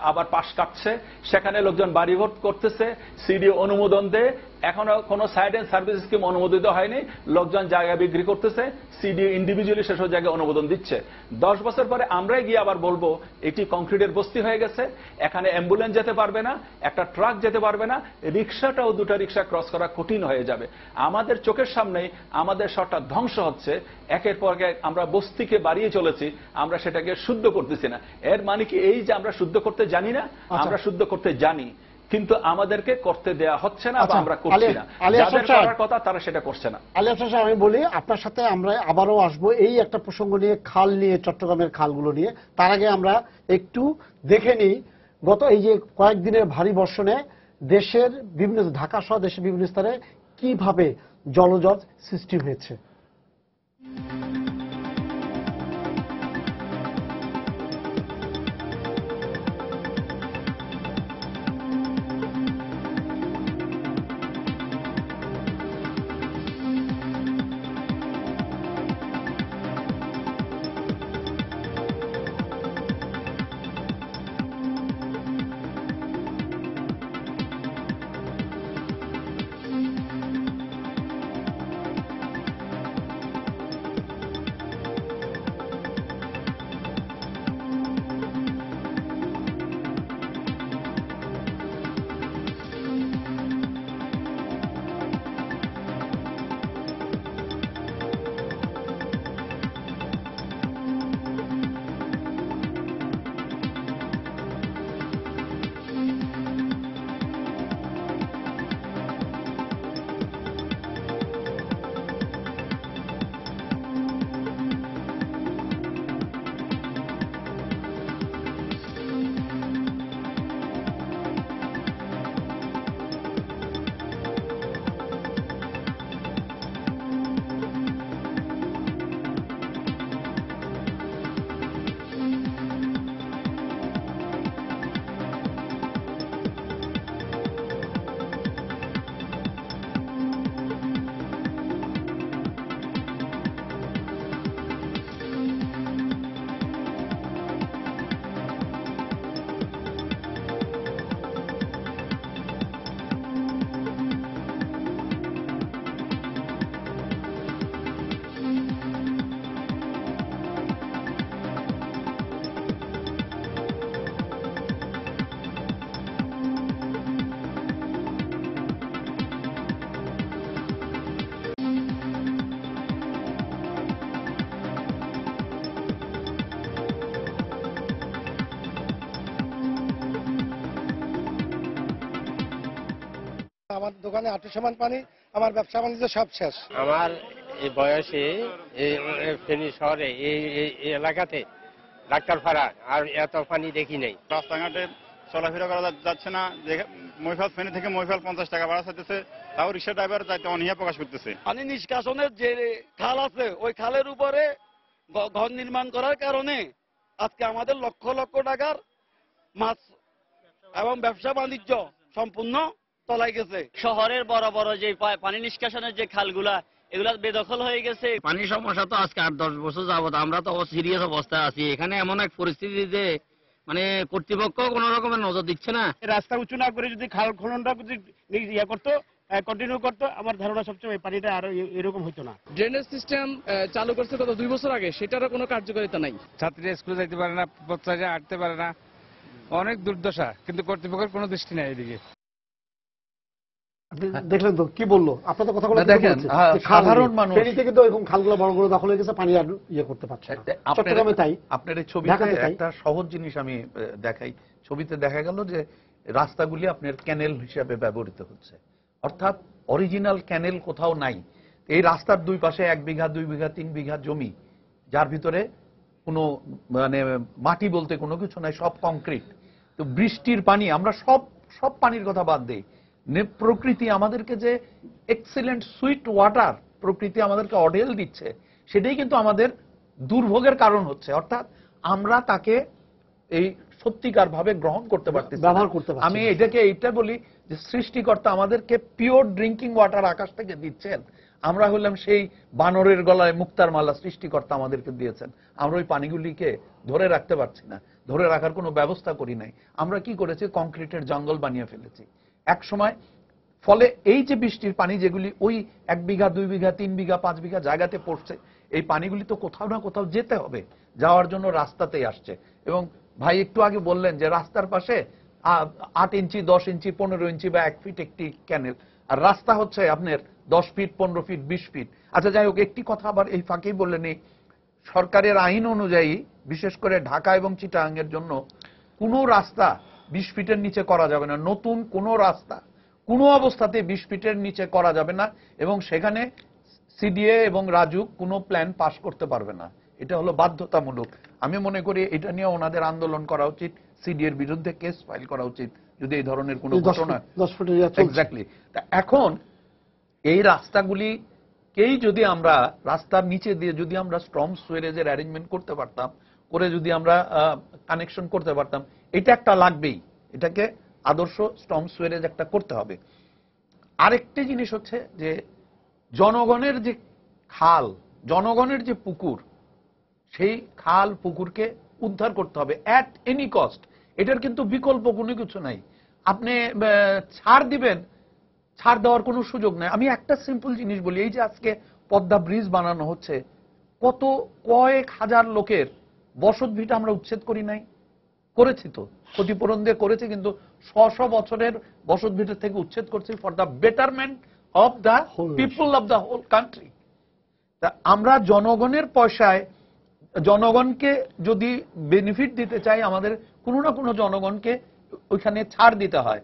আবার পাশ কাটছে, সেখানে লোকজন বাড়ি ভোট করতেছে, সিডি অনুমোদন দেয়, এখনো কোনো সাইড এন্ড সার্ভিস স্কিম অনুমোদিত হয়নি, লোকজন জায়গা বিক্রি করতেছে, সিডি ইন্ডিভিজুয়ালি সেসব জায়গায় অনুমোদন দিচ্ছে। 10 বছর পরে আমরাই গিয়ে আবার বলবো এটি কংক্রিটের বস্তি হয়ে গেছে, এখানে অ্যাম্বুলেন্স যেতে পারবে না, একটা ট্রাক যেতে পারবে না, রিক্সাটাও 2টা রিক্সা ক্রস করা কঠিন হয়ে যাবে। আমাদের চোখের সামনেই আমাদের শহরটা ধ্বংস হচ্ছে, একের পর এক আমরা বস্তিকে বাড়িয়ে চলেছি, আমরা সেটাকে শুদ্ধ করতেছি না। এর মানে কি এই যে আমরা শুদ্ধ করতে জানি না? আমরা শুদ্ধ করতে জানি, কিন্তু আমাদেরকে করতে দেয়া হচ্ছে না, বা আমরা করছি না। যাদের করার কথা তারা সেটা করছে না। আলী আফসার সাহেব, আমি বলি আপনার সাথে আমরা আবারও আসবো এই একটা প্রসঙ্গ নিয়ে, খাল নিয়ে, চট্টগ্রামের খালগুলো নিয়ে। তার আগে আমরা একটু দেখে নিই গত এই যে কয়েকদিনের ভারী বর্ষণে দেশের বিভিন্ন, ঢাকা সহ দেশের বিভিন্ন স্তরে কিভাবে জলজট সৃষ্টি হয়েছে। আমার দোকানে হাঁটু সমান পানি, আমার ব্যবসা বাণিজ্য সব শেষ। আমার এই বয়সে ফেনী শহরে এই এলাকাতে ডাক্তার ফাড়া আর এত পানি দেখি নাই। রাস্তাঘাটে চলাফেরা করা যাচ্ছে না, মহিফাল ফেনী থেকে মহিফাল 50 টাকা ভাড়া চাইতেছে, তাও রিক্সা ড্রাইভার যাইতে অনীহা প্রকাশ করতেছে। পানি নিষ্কাশনের যে খাল আছে ওই খালের উপরে ঘর নির্মাণ করার কারণে আজকে আমাদের লক্ষ লক্ষ টাকার মাছ এবং ব্যবসা বাণিজ্য সম্পূর্ণ তলায় গেছে। শহরের বড় বড় যে পানি নিষ্কাশনের যে খালগুলা এগুলা বেদখল হয়ে গেছে। পানির সমস্যা তো আজকে 8-10 বছর যাবত আমরা তো সিরিয়াস অবস্থায় আছি। এখানে এমন এক পরিস্থিতি যে মানে কর্তৃপক্ষ কোন রকমের নজর দিচ্ছে না। রাস্তা উঁচু না করে যদি খাল খননটা যদি ইয়ে করতো, কন্টিনিউ করতো, আমার ধারণা সবচেয়ে পানিটা আরো এরকম হতো না। ড্রেনেজ সিস্টেম চালু করছে গত 2 বছর আগে, সেটারও কোনো কার্যকারিতা নাই। ছাত্রীরা স্কুলে যাইতে পারে না, বাচ্চারা হাঁটতে পারে না, অনেক দুর্দশা, কিন্তু কর্তৃপক্ষের কোনো দৃষ্টি নেই এদিকে। দেখলেন তো কি বললো, আপনাদের কথাগুলো দেখেন, সাধারণ মানুষ ফেনী থেকে তো এরকম খালগুলো বড় বড় দখল হয়ে গেছে, পানি আর ইয়ে করতে পারছে না। চট্টগ্রামে তাই। আপনার এই ছবিতে একটা সহজ জিনিস আমি দেখাই। ছবিতে দেখা গেল যে রাস্তাগুলি আপনার ক্যানেল হিসাবে ব্যবহৃত হচ্ছে, অর্থাৎ অরিজিনাল ক্যানেল কোথাও নাই। এই রাস্তার দুই পাশে 1 বিঘা 2 বিঘা 3 বিঘা জমি, যার ভিতরে কোনো মানে মাটি বলতে কোনো কিছু নাই, সব কংক্রিট। তো বৃষ্টির পানি, আমরা সব পানির কথা বাদ দেই, প্রকৃতি আমাদেরকে যে এক্সিলেন্ট সুইট ওয়াটার প্রকৃতি আমাদেরকে অঢেল দিচ্ছে, সেটাই কিন্তু আমাদের দুর্ভোগের কারণ হচ্ছে। অর্থাৎ আমরা তাকে এই সত্যিকার ভাবে গ্রহণ করতে পারতেছি, ব্যবহার করতে পারছি। আমি এইটা বলি যে সৃষ্টিকর্তা আমাদেরকে পিওর ড্রিঙ্কিং ওয়াটার আকাশ থেকে দিচ্ছেন, আমরা হলাম সেই বানরের গলায় মুক্তার মালা সৃষ্টিকর্তা আমাদেরকে দিয়েছেন। আমরা ওই পানিগুলিকে ধরে রাখতে পারছি না, ধরে রাখার কোনো ব্যবস্থা করি নাই। আমরা কি করেছি, কংক্রিটের জঙ্গল বানিয়ে ফেলেছি এক সময়। ফলে এই যে বৃষ্টির পানি যেগুলি ওই 1 বিঘা 2 বিঘা 3 বিঘা 5 বিঘা জায়গাতে পড়ছে, এই পানিগুলি তো কোথাও না কোথাও যেতে হবে, যাওয়ার জন্য রাস্তাতেই আসছে। এবং ভাই একটু আগে বললেন যে রাস্তার পাশে 8 ইঞ্চি 10 ইঞ্চি 15 ইঞ্চি বা 1 ফিট একটি ক্যানেল, আর রাস্তা হচ্ছে আপনার 10 ফিট 15 ফিট 20 ফিট। আচ্ছা যাই হোক, একটি কথা আবার এই ফাঁকেই বললেন, এই সরকারের আইন অনুযায়ী বিশেষ করে ঢাকা এবং চিটাগাংয়ের জন্য কোনো রাস্তা 20 ফিটের নিচে করা যাবে না। নতুন কোনো রাস্তা কোনো অবস্থাতে 20 ফিটের নিচে করা যাবে না, এবং সেখানে সিডিএ এবং রাজুক কোনো প্ল্যান পাস করতে পারবে না। এটা হলো বাধ্যতামূলক। আমি মনে করি এটা নিয়ে ওনাদের আন্দোলন করা উচিত, সিডিএর বিরুদ্ধে কেস ফাইল করা উচিত যদি এই ধরনের কোনো ঘটনা। এক্স্যাক্টলি। এখন এই রাস্তাগুলিকেই যদি আমরা রাস্তার নিচে দিয়ে যদি আমরা স্টর্ম সুয়েরেজের অ্যারেঞ্জমেন্ট করতে পারতাম, করে যদি আমরা কানেকশন করতে পারতাম, এটা একটা লাগবেই, এটাকে আদর্শ স্টর্ম সুয়েরেজ একটা করতে হবে। আরেকটি জিনিস হচ্ছে যে জনগণের যে খাল, জনগণের যে পুকুর, সেই খাল পুকুরকে উদ্ধার করতে হবে অ্যাট এনি কস্ট। এটার কিন্তু বিকল্প কোনো কিছু নাই। আপনি ছাড় দিবেন, ছাড় দেওয়ার কোনো সুযোগ নাই। আমি একটা সিম্পল জিনিস বলি, এই যে আজকে পদ্মা ব্রিজ বানানো হচ্ছে, কয়েক হাজার লোকের বসত ভিটা আমরা উচ্ছেদ করি নাই? করেছি তো, ক্ষতিপূরণ দিয়ে করেছি, কিন্তু 100 বছরের বসত ভিটা থেকে উচ্ছেদ করছি for the betterment of the people of the whole country. তা আমরা জনগণের পয়সায় জনগণকে যদি বেনিফিট দিতে চাই, আমাদের কোনো না কোনো জনগণকে ওইখানে ছাড় দিতে হয়।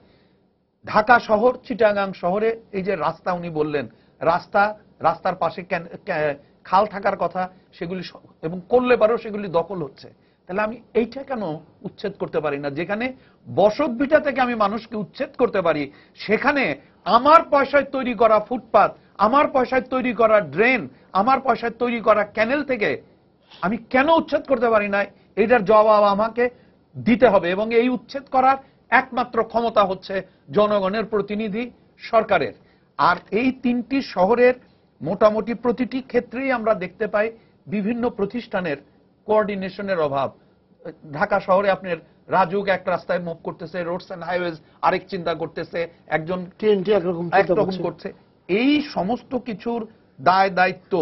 ঢাকা শহর, চিটাগাং শহরে এই যে রাস্তা উনি বললেন, রাস্তার পাশে খাল থাকার কথা, সেগুলি এবং করলে পারেও সেগুলি দখল হচ্ছে। তাহলে আমি এইটা কেন উচ্ছেদ করতে পারি না? যেখানে বসত ভিটা থেকে আমি মানুষকে উচ্ছেদ করতে পারি, সেখানে আমার পয়সায় তৈরি করা ফুটপাত, আমার পয়সায় তৈরি করা ড্রেন, আমার পয়সায় তৈরি করা ক্যানেল থেকে আমি কেন উচ্ছেদ করতে পারি না? এটার জবাব আমাকে দিতে হবে। এবং এই উচ্ছেদ করার একমাত্র ক্ষমতা হচ্ছে জনগণের প্রতিনিধি সরকারের। আর এই 3টি শহরের মোটামুটি প্রতিটি ক্ষেত্রেই আমরা দেখতে পাই বিভিন্ন প্রতিষ্ঠানের কোঅর্ডিনেশনের অভাব। ঢাকা শহরে আপনার রাজুক এক রাস্তায় মুভ করতেছে, রোডস এন্ড হাইওয়েজ আরেক চিন্তা করতেছে, একজন টিএনটি একরকম করছে। এই সমস্ত কিছুর দায় দায়িত্ব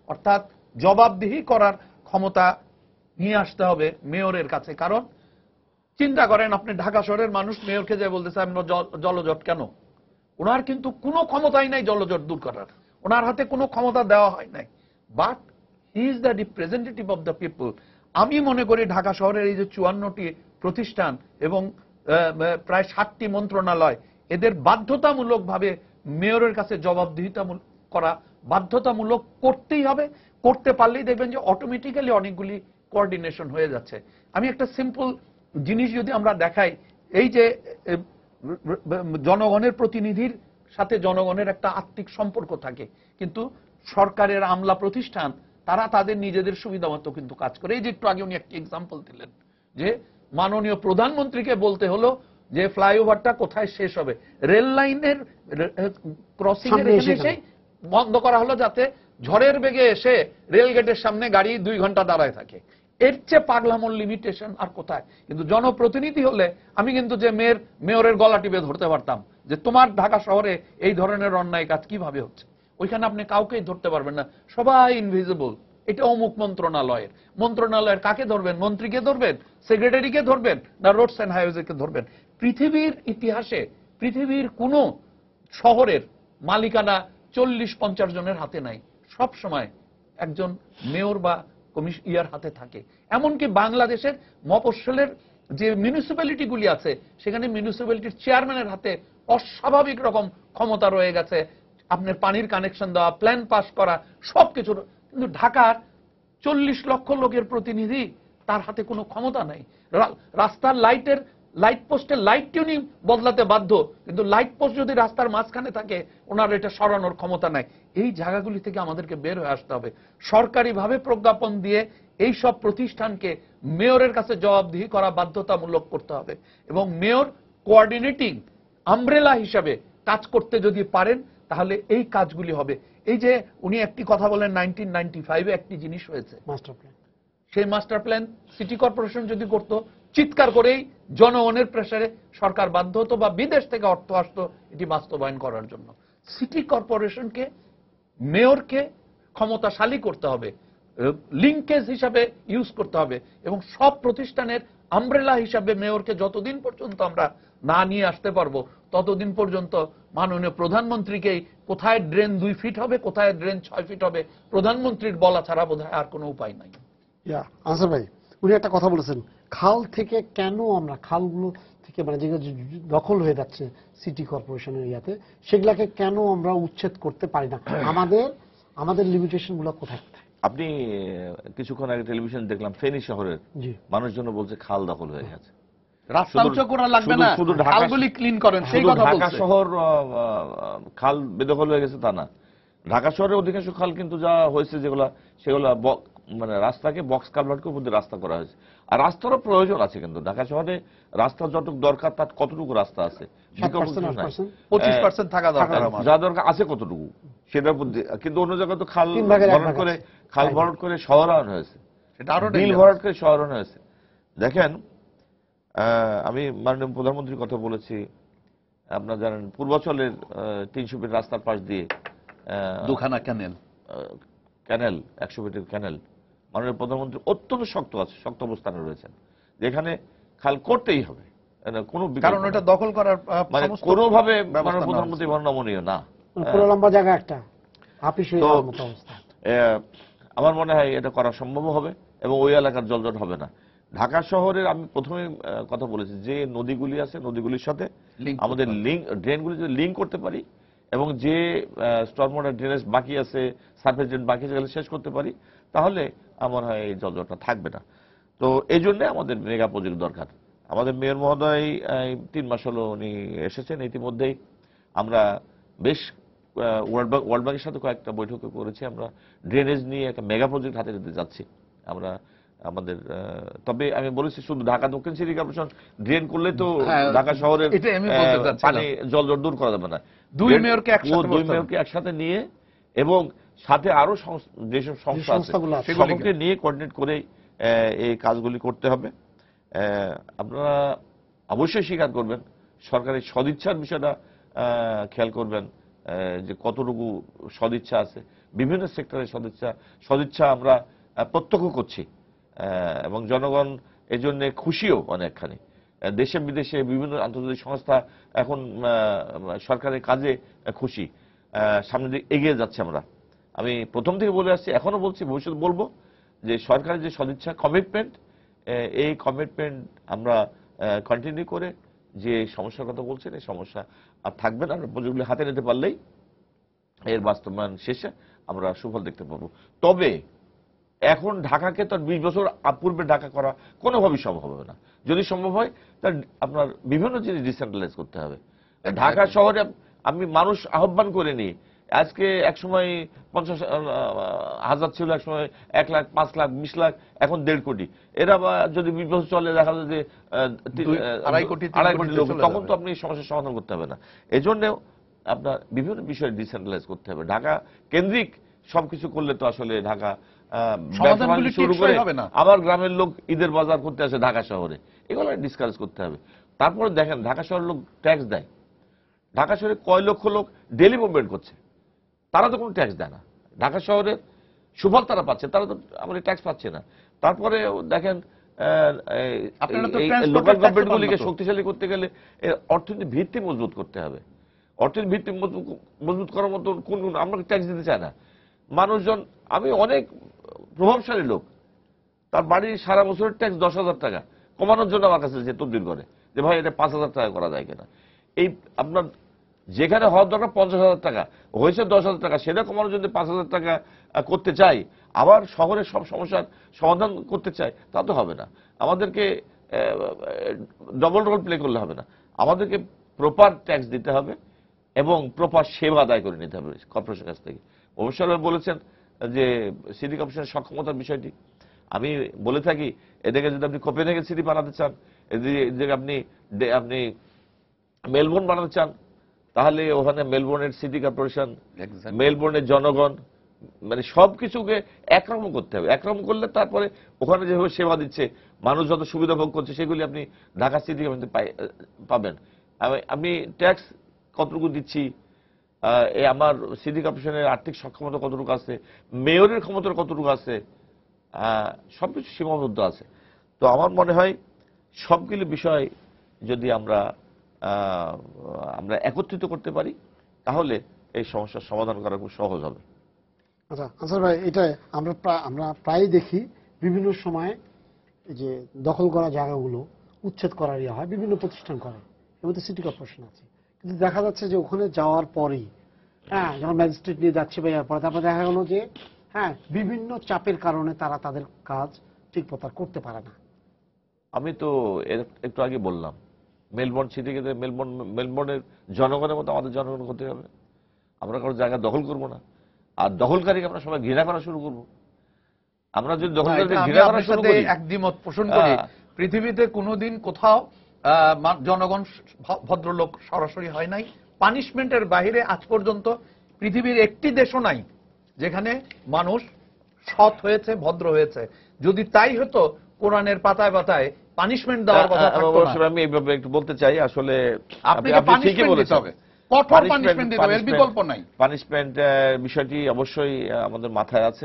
অর্থাৎ জবাবদিহি করার ক্ষমতা নিয়ে আসতে হবে মেয়রের কাছে। কারণ চিন্তা করেন, আপনি ঢাকা শহরের মানুষ মেয়রকে যে বলতেছে আমরা জলজট কেন, ওনার কিন্তু কোনো ক্ষমতাই নাই জলজট দূর করার, ওনার হাতে কোনো ক্ষমতা দেওয়া হয় নাই। But he is the representative of the people. আমি মনে করি ঢাকা শহরের এই যে 54টি প্রতিষ্ঠান এবং প্রায় 60টি মন্ত্রণালয়, এদের বাধ্যতামূলকভাবে মেয়রের কাছে জবাবদিহিতা করা বাধ্যতামূলক করতেই হবে। করতে পারলেই দেখবেন যে অটোমেটিক্যালি অনেকগুলি কোঅর্ডিনেশন হয়ে যাচ্ছে। আমি একটা সিম্পল জিনিস যদি আমরা দেখাই, এই যে জনগণের প্রতিনিধির সাথে জনগণের একটা আত্মিক সম্পর্ক থাকে, কিন্তু সরকারের আমলা প্রতিষ্ঠান তারা তাদের নিজেদের সুবিধা মতো কিন্তু কাজ করে। এই যে একটু আগে উনি একটা এক্সাম্পল দিলেন যে মাননীয় প্রধানমন্ত্রীকে বলতে হলো যে ফ্লাইওভারটা কোথায় শেষ হবে, রেল লাইনের ক্রসিং এর এসে বন্ধ করা হলো যাতে ঝড়ের বেগে এসে রেল গেটের সামনে গাড়ি 2 ঘন্টা দাঁড়ায় থাকে। এর চেয়ে পাগলামোর লিমিটেশন আর কোথায়? কিন্তু জনপ্রতিনিধি হলে আমি কিন্তু যে মেয়রের গলা টিপে ধরতে পারতাম যে তোমার ঢাকা শহরে এই ধরনের অন্যায় কাজ কিভাবে হচ্ছে। ওইখানে আপনি কাউকেই ধরতে পারবেন না, সবাই ইনভিজিবল। এটা অমুক মন্ত্রণালয়ের কাকে ধরবেন? মন্ত্রীকে ধরবেন, সেক্রেটারিকে ধরবেন, না রোডস অ্যান্ড হাইওয়েজকে ধরবেন? পৃথিবীর ইতিহাসে পৃথিবীর কোন শহরের মালিকানা 40-50 জনের হাতে নাই, সব সময় একজন মেয়র বা ইয়ার হাতে থাকে। এমনকি বাংলাদেশের মফস্বলের যে মিউনিসিপ্যালিটিগুলি আছে সেখানে মিউনিসিপ্যালিটির চেয়ারম্যানের হাতে অস্বাভাবিক রকম ক্ষমতা রয়ে গেছে, আপনার পানির কানেকশন দেওয়া, প্ল্যান পাস করা, সবকিছু। কিন্তু ঢাকার 40 লক্ষ লোকের প্রতিনিধি, তার হাতে কোনো ক্ষমতা নাই। রাস্তার লাইট পোস্টের লাইট টিউনিং বদলাতে বাধ্য, কিন্তু লাইট পোস্ট যদি রাস্তার মাঝখানে থাকে ওনার এটা সরানোর ক্ষমতা নাই। এই জায়গাগুলি থেকে আমাদেরকে বের হয়ে আসতে হবে। সরকারিভাবে প্রজ্ঞাপন দিয়ে এই সব প্রতিষ্ঠানকে মেয়রের কাছে জবাবদিহি করা বাধ্যতামূলক করতে হবে, এবং মেয়র কোঅর্ডিনেটিং আমব্রেলা হিসাবে কাজ করতে যদি পারেন তাহলে এই কাজগুলি হবে। এই যে উনি একটি কথা বলেন 1995-এ একটি জিনিস হয়েছে মাস্টার প্ল্যান, সেই মাস্টার প্ল্যান সিটি কর্পোরেশন যদি করত, চিৎকার করেই জনগণের প্রেসারে সরকার বাধ্য হতো বা বিদেশ থেকে অর্থ আসতো এটি বাস্তবায়ন করার জন্য। সিটি কর্পোরেশনকে মেয়রকে ক্ষমতাশালী করতে হবে, লিঙ্কেজ হিসাবে ইউজ করতে হবে, এবং সব প্রতিষ্ঠানের আমব্রেলা হিসাবে মেয়রকে যতদিন পর্যন্ত আমরা না নিয়ে আসতে পারবো ততদিন পর্যন্ত মাননীয় প্রধানমন্ত্রীকেই কোথায় ড্রেন 2 ফিট হবে, কোথায় ড্রেন 6 ফিট হবে, প্রধানমন্ত্রীর বলা ছাড়া বোধহয় আর কোনো উপায় নাই। আনসার ভাই, উনি একটা কথা বলেছেন, খাল থেকে কেন আমরা খালগুলো থেকে মানে যেগুলো দখল হয়ে যাচ্ছে সিটি কর্পোরেশনের ইয়াতে, সেগুলাকে কেন আমরা উচ্ছেদ করতে পারি না? আমাদের লিমিটেশন গুলো কোথায়? আপনি কিছুক্ষণ আগে টেলিভিশন দেখলাম ফেনী শহরের মানুষজন বলছে খাল দখল হয়ে গেছে, রাস্তা উঁচু করা লাগবে না, খালগুলি ক্লিন করেন, সেই কথা বলছে। ঢাকা শহর খাল বেদখল হয়ে গেছে তা না, ঢাকা শহরের অধিকাংশ খাল কিন্তু যা হয়েছে সেগুলো মানে রাস্তাকে বক্স কালভার্টের উপর দিয়ে রাস্তা করা হয়েছে। আর রাস্তারও প্রয়োজন আছে, কিন্তু ঢাকা শহরে রাস্তা যতটুকু দরকার তার কতটুকু রাস্তা আছে? 25% থাকা দরকার, যা দরকার আছে কতটুকু সেটার উপর। কিন্তু অন্য জায়গায় তো খাল ভরাট করে শহরায়ন হয়েছে, বিল ভরাট করে শহরায়ন হয়েছে। দেখেন, আমি মাননীয় প্রধানমন্ত্রীর কথা বলেছি, আপনারা জানেন পূর্বাচলের 300 ফিট রাস্তার পাশ দিয়ে দুখানা ক্যানেল 100 ফিটের ক্যানেল মাননীয় প্রধানমন্ত্রী অত্যন্ত শক্ত অবস্থানে রয়েছেন, যেখানে খাল করতেই হবে, কোনো কারণ এটা দখল করার মানে কোনোভাবে মাননীয় প্রধানমন্ত্রী নমনীয় না, লম্বা জায়গা একটা হাফিস হয়ে যাওয়ার মতো অবস্থা। আমার মনে হয় এটা করা সম্ভব হবে এবং ওই এলাকার জলজট হবে না। ঢাকা শহরের আমি প্রথমে কথা বলেছি যে নদীগুলি আছে, নদীগুলির সাথে আমাদের ড্রেনগুলি যদি লিঙ্ক করতে পারি এবং যে স্টর্ম ওয়াটার ড্রেনেজ বাকি আছে, সারফেস ড্রেন বাকি আছে, শেষ করতে পারি, তাহলে আমার হয় এই জলজটটা থাকবে না। তো এই জন্য আমাদের মেগা প্রজেক্ট দরকার। আমাদের মেয়র মহোদয় 3 মাস হলো উনি এসেছেন, ইতিমধ্যেই আমরা বেশ ওয়ার্ল্ড ব্যাংকের সাথে কয়েকটা বৈঠক করেছি। আমরা ড্রেনেজ নিয়ে একটা মেগা প্রজেক্ট হাতে নিতে যাচ্ছি আমরা আমাদের। তবে আমি বলেছি শুধু ঢাকা দক্ষিণ সিটি কর্পোরেশন ড্রেন করলে তো ঢাকা শহরের পানি জলজট দূর করা যাবে না। 2 মেয়রকে একসাথে নিয়ে এবং সাথে আরো যেসব সংস্থা আছে সেগুলোকে নিয়ে কোঅর্ডিনেট করে এই কাজগুলি করতে হবে। আপনারা অবশ্যই স্বীকার করবেন, সরকারের সদিচ্ছার বিষয়টা খেয়াল করবেন যে কতটুকু সদিচ্ছা আছে। বিভিন্ন সেক্টরের সদিচ্ছা আমরা প্রত্যক্ষ করছি এবং জনগণ এই জন্য খুশিও অনেকখানি। দেশে বিদেশে বিভিন্ন আন্তর্জাতিক সংস্থা এখন সরকারের কাজে খুশি, সামনের দিকে এগিয়ে যাচ্ছে। আমি প্রথম থেকে বলে আসছি, এখনো বলছি, ভবিষ্যতে বলবো যে সরকারের যে সদিচ্ছা কমিটমেন্ট, এই কমিটমেন্ট আমরা কন্টিনিউ করে যে সমস্যার কথা বলছেন এই সমস্যা আর থাকবে না। আমরা প্রজেক্টগুলি হাতে নিতে পারলেই এর বাস্তবায়ন শেষে আমরা সুফল দেখতে পাবো। তবে এখন ঢাকাকে তার 20 বছর পূর্বে ঢাকা করা কোনোভাবেই সম্ভব হবে না। যদি সম্ভব হয় তার আপনার বিভিন্ন জিনিস ডিসেন্ট্রালাইজ করতে হবে। ঢাকা শহরে আমি মানুষ আহ্বান করে নিই, আজকে এক সময় 50,000 ছিল, এক সময় 1 লাখ, 5 লাখ, 20 লাখ, এখন 1.5 কোটি। এরা যদি 20 বছর চলে দেখা যায় যে 2.5 কোটি লোক, তখন তো আপনি সমস্যার সমাধান করতে হবে না। এই জন্য আপনার বিভিন্ন বিষয়ে ডিসেন্ট্রালাইজ করতে হবে। ঢাকা কেন্দ্রিক সবকিছু করলে তো আসলে ঢাকা শুরু করে আবার গ্রামের লোক ঈদের বাজার করতে আসে ঢাকা শহরে, এগুলো ডিসকাস করতে হবে। তারপরে দেখেন ঢাকা শহরের লোক ট্যাক্স দেয়, ঢাকা শহরে কয় লক্ষ লোক ডেলি মুভমেন্ট করছে, তারা তো কোনো ট্যাক্স দেয় না। ঢাকা শহরের সুফল তারা পাচ্ছে, তারা তো আমাদের ট্যাক্স পাচ্ছে না। তারপরে দেখেন লোকাল গভর্নমেন্টগুলিকে শক্তিশালী করতে গেলে অর্থনীতির ভিত্তি মজবুত করতে হবে। অর্থনীতির ভিত্তি মজবুত করার মতো কোন আমরা ট্যাক্স দিতে চাই না মানুষজন। আমি অনেক প্রভাবশালী লোক, তার বাড়ির সারা বছরের ট্যাক্স 10,000 টাকা, কমানোর জন্য আমার কাছে যে তদবির করে যে ভাই এটা 5,000 টাকা করা যায় কিনা। এই আপনার যেখানে হওয়ার দরকার 50,000 টাকা হয়েছে 10,000 টাকা, সেটা কমানোর জন্য 5,000 টাকা করতে চাই, আবার শহরের সব সমস্যার সমাধান করতে চাই, তা তো হবে না। আমাদেরকে ডবল রোল প্লে করলে হবে না। আমাদেরকে প্রপার ট্যাক্স দিতে হবে এবং প্রপার সেবা আদায় করে নিতে হবে কর্পোরেশনের কাছ থেকে। অবশ্যই বলেছেন যে সিটি কর্পোরেশনের সক্ষমতার বিষয়টি, আমি বলে থাকি এদিকে যদি আপনি কোপেনহেগেন সিটি বানাতে চান, এদিকে আপনি মেলবোর্ন বানাতে চান, তাহলে ওখানে মেলবোর্নের সিটি কর্পোরেশন, মেলবোর্নের জনগণ, মানে সবকিছুকে একরকম করতে হবে। একরকম করলে তারপরে ওখানে যেভাবে সেবা দিচ্ছে মানুষ যত সুবিধা ভোগ করছে সেগুলি আপনি ঢাকা সিটি পাবেন। আমি ট্যাক্স কতটুকু দিচ্ছি, আমার সিটি কর্পোরেশনের আর্থিক সক্ষমতা কতটুকু আছে, মেয়রের ক্ষমতা কতটুকু আছে, সবকিছু সীমাবদ্ধ আছে। তো আমার মনে হয় সবগুলো বিষয় যদি আমরা একত্রিত করতে পারি তাহলে এই সমস্যার সমাধান করা খুব সহজ হবে। আচ্ছা আনসার ভাই, এটা আমরা প্রায় দেখি বিভিন্ন সময় যে দখল করা জায়গাগুলো উচ্ছেদ করার ইয়ে হয়, বিভিন্ন প্রতিষ্ঠান করে, এর মধ্যে সিটি কর্পোরেশন আছে। কিন্তু দেখা যাচ্ছে যে ওখানে যাওয়ার পরেই যখন ম্যাজিস্ট্রেট নিয়ে যাচ্ছে বা যাওয়ার পরে তারপরে দেখা গেল যে বিভিন্ন চাপের কারণে তারা তাদের কাজ ঠিক মতো করতে পারে না। আমি তো একটু আগে বললাম মেলবোর্ন সিটিকে মেলবোর্নের জনগণের মতো আমাদের জনগণ করতে হবে। আমরা কারো জায়গা দখল করব না, আর দখলকারীকে আমরা সবাই ঘৃণা করা শুরু করব। আমরা যদি দখলকারীকে ঘৃণা করা শুরু করি, একদ্বিমত পোষণ করি, পৃথিবীতে কোনোদিন কোথাও জনগণ ভদ্রলোক সরাসরি হয় নাই। পানিশমেন্টের বাইরে আজ পর্যন্ত পৃথিবীর একটি দেশও নাই যেখানে মানুষ সৎ হয়েছে, ভদ্র হয়েছে। যদি তাই হতো কোরআনের পাতায় পাতায় পানিশমেন্ট দেওয়ার কথা থাকতো না। আমি এইভাবে একটু বলতে চাই, আসলে আপনি ঠিকই বলেছেন, কঠোর পানিশমেন্ট দিতে হবে, এর বিকল্প নাই। পানিশমেন্ট বিষয়টি অবশ্যই আমাদের মাথায় আছে।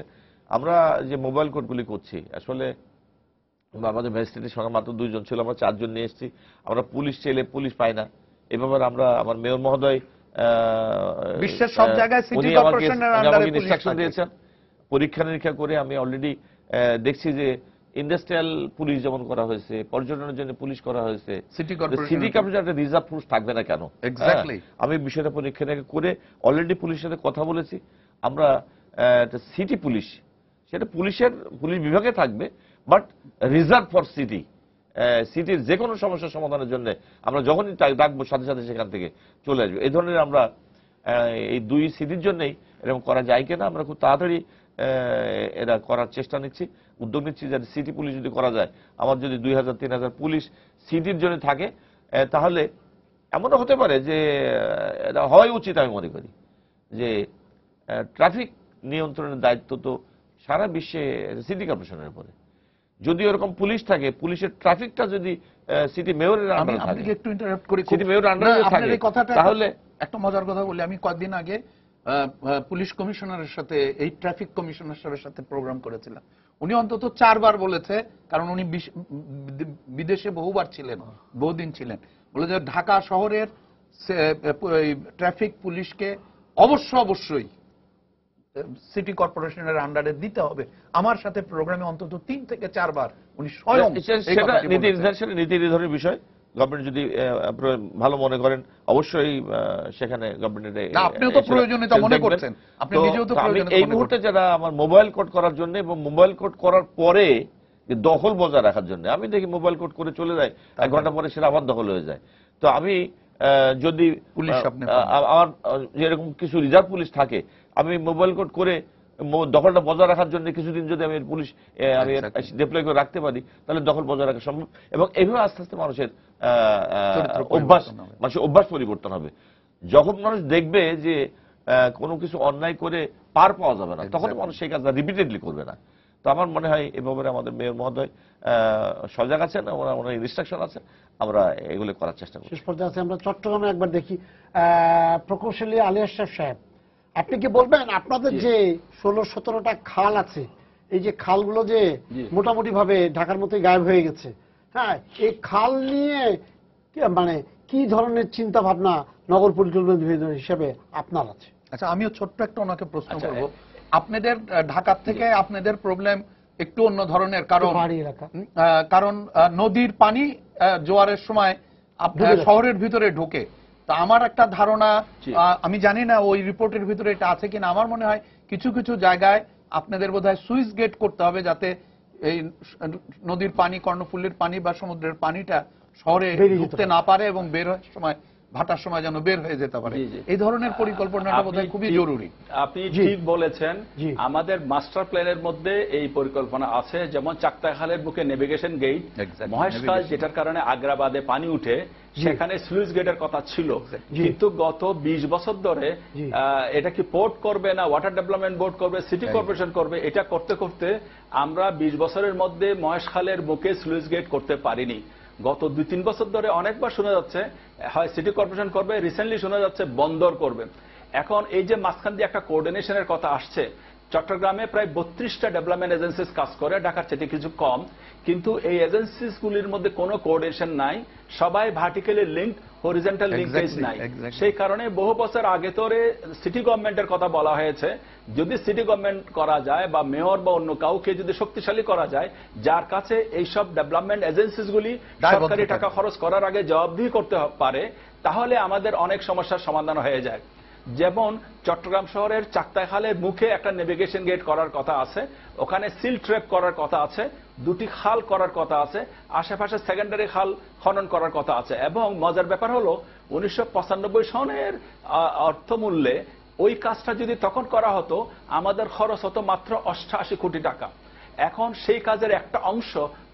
আমরা যে মোবাইল কোর্টগুলি করছি, আসলে আমাদের ম্যাজিস্ট্রেটের সঙ্গে মাত্র 2 জন ছিল, আমরা 4 জন নিয়ে এসেছি। আমরা পুলিশ চাইলে পুলিশ পাই না। এ ব্যাপারে আমার মেয়র মহোদয় বিশ্বের সব জায়গায় সিটি কর্পোরেশনের আন্ডারে ইনস্ট্রাকশন দিয়েছেন। পরীক্ষা নিরীক্ষা করে আমি অলরেডি দেখছি যে ইন্ডাস্ট্রিয়াল পুলিশ যেমন করা হয়েছে, পর্যটনের জন্য পুলিশ করা হয়েছে, সিটি কর্পোরেশন একটা রিজার্ভ ফোর্স থাকবে না কেন? আমি বিষয়টা পরীক্ষা নিরীক্ষা করে অলরেডি পুলিশের সাথে কথা বলেছি। আমরা সিটি পুলিশ, সেটা পুলিশ বিভাগে থাকবে, বাট রিজার্ভ ফর সিটির যে কোনো সমস্যার সমাধানের জন্য আমরা যখনই ডাকবো সাথে সাথে সেখান থেকে চলে আসবে। এই ধরনের আমরা এই 2 সিটির জন্যই এরকম করা যায় কিনা আমরা খুব তাড়াতাড়ি এরা করার চেষ্টা নিচ্ছি, উদ্যোগ নিচ্ছি, যাতে সিটি পুলিশ যদি করা যায়। আমার যদি 2,000-3,000 পুলিশ সিটির জন্য থাকে, তাহলে এমনও হতে পারে যে এটা হওয়াই উচিত। আমি মনে করি যে ট্রাফিক নিয়ন্ত্রণের দায়িত্ব তো সারা বিশ্বে সিটি কর্পোরেশনের উপরে। যদি এরকম পুলিশ থাকে, পুলিশের ট্রাফিকটা যদি সিটি মেয়রের আন্ডারে থাকে, আমি একটু ইন্টারাপ্ট করি, সিটি মেয়রের আন্ডারে থাকে, তাহলে একটা মজার কথা বলি। আমি কয়েকদিন আগে পুলিশ কমিশনারের সাথে, এই ট্রাফিক কমিশনারের সাথে প্রোগ্রাম করেছিলাম। উনি অন্তত 4 বার বলেছে, কারণ উনি বিদেশে বহুবার ছিলেন, বহুদিন ছিলেন, বলে যে ঢাকা শহরের ট্রাফিক পুলিশকে অবশ্যই সিটি কর্পোরেশনের আন্ডারে দিতে হবে। আমার সাথে প্রোগ্রামে অন্তত 3 থেকে 4 বার উনি স্বয়ং সেটা নীতি নির্ধারণের বিষয়। গভর্নমেন্ট যদি ভালো মনে করেন অবশ্যই সেখানে গভর্নমেন্টের আপনিও তো প্রয়োজনীয়তা মনে করছেন, আপনি নিজেও তো প্রয়োজনীয়তা এই মুহূর্তে যারা আমার মোবাইল কোড করার জন্য এবং মোবাইল কোড করার পরে দখল বজায় রাখার জন্য, আমি দেখি মোবাইল কোড করে চলে যায়, 1 ঘন্টা পরে সেটা আবার দখল হয়ে যায়। তো আমি যদি পুলিশ আমার যেরকম কিছু রিজার্ভ পুলিশ থাকে, আমি মোবাইল কোড করে দখলটা বজায় রাখার জন্য কিছুদিন যদি আমি পুলিশ আমি ডিপ্লয় করে রাখতে পারি, তাহলে দখল বজায় রাখা সম্ভব। এবং এইভাবে আস্তে আস্তে মানুষের অভ্যাস পরিবর্তন হবে। যখন মানুষ দেখবে যে কোনো কিছু অন্যায় করে পার পাওয়া যাবে না, তখন মানুষ সেই কাজটা রিপিটেডলি করবে না। তো আমার মনে হয় এভাবে আমাদের মেয়র মহোদয় সজাগ আছেন, ওনার ইনস্ট্রাকশন আছে, আমরা এগুলো করার চেষ্টা করি। শেষ পর্যায়ে আছে আমরা চট্টগ্রামে একবার দেখি প্রকৌশলী আলী আশরাফ সাহেব, আপনি কি বলবেন আপনাদের যে 16-17টা খাল আছে, এই যে খালগুলো যে মোটামুটি ভাবে ঢাকার মতোই গায়েব হয়ে গেছে, হ্যাঁ, এই খাল নিয়ে মানে কি ধরনের চিন্তা ভাবনা নগর পরিকল্পনা হিসেবে আপনার আছে? আচ্ছা, আমিও ছোট্ট একটা ওনাকে প্রশ্ন করব। আপনাদের ঢাকা থেকে আপনাদের প্রবলেম একটু অন্য ধরনের, কারণ নদীর পানি জোয়ারের সময় শহরের ভিতরে ঢোকে। তা আমার একটা ধারণা, আমি জানি না ওই রিপোর্টের ভিতরে এটা আছে কিনা, আমার মনে হয় কিছু কিছু জায়গায় আপনাদের বোধহয় সুইচ গেট করতে হবে, যাতে এই নদীর পানি, কর্ণফুলীর পানি বা সমুদ্রের পানিটা শহরে ঢুকতে না পারে এবং বের হওয়ার সময়, ভাটার সময় যেন বের হয়ে যেতে পারে। এই ধরনের পরিকল্পনাটা বোধহয় খুবই জরুরি। আপনি ঠিক বলেছেন, আমাদের মাস্টার প্ল্যানের মধ্যে এই পরিকল্পনা আছে। যেমন চাক্তাখালের বুকে নেভিগেশন গেট, মহেশখাল যেটার কারণে আগ্রাবাদে পানি উঠে, সেখানে স্লুইস গেটের কথা ছিল, কিন্তু গত 20 বছর ধরে এটা কি পোর্ট করবে না ওয়াটার ডেভেলপমেন্ট বোর্ড করবে, সিটি কর্পোরেশন করবে, এটা করতে করতে আমরা 20 বছরের মধ্যে মহেশখালের বুকে স্লুইস গেট করতে পারিনি। গত 2-3 বছর ধরে অনেকবার শোনা যাচ্ছে হয় সিটি কর্পোরেশন করবে, রিসেন্টলি শোনা যাচ্ছে বন্দর করবে। এখন এই যে মাঝখান দিয়ে একটা কোঅর্ডিনেশনের কথা আসছে, চট্টগ্রামে প্রায় 32টা ডেভেলপমেন্ট এজেন্সিস কাজ করে, ঢাকার চেয়ে কিছু কম, কিন্তু এই এজেন্সিস গুলির মধ্যে কোনো কোঅর্ডিনেশন নাই, সবাই ভার্টিক্যালি লিঙ্ক, হরিজন্টাল লিঙ্কেজ নাই। সেই কারণে বহু বছর আগে তোরে সিটি গভর্নমেন্টের কথা বলা হয়েছে, যদি সিটি গভর্নমেন্ট করা যায় বা মেয়র বা অন্য কাউকে যদি শক্তিশালী করা যায়, যার কাছে এইসব ডেভেলপমেন্ট এজেন্সিসগুলি সরকারি টাকা খরচ করার আগে জবাবদিহি করতে পারে, তাহলে আমাদের অনেক সমস্যার সমাধান হয়ে যায়। যেমন চট্টগ্রাম শহরের চাক্তাখালের মুখে একটা নেভিগেশন গেট করার কথা আছে, ওখানে সিল ট্র্যাপ করার কথা আছে, 2টি খাল করার কথা আছে, আশেপাশে সেকেন্ডারি খাল খনন করার কথা আছে। এবং মজার ব্যাপার হলো 1995 সনের অর্থমূল্যে ওই কাজটা যদি তখন করা হতো, আমাদের খরচ হতো মাত্র 88 কোটি টাকা। এখন সেই কাজের একটা অংশ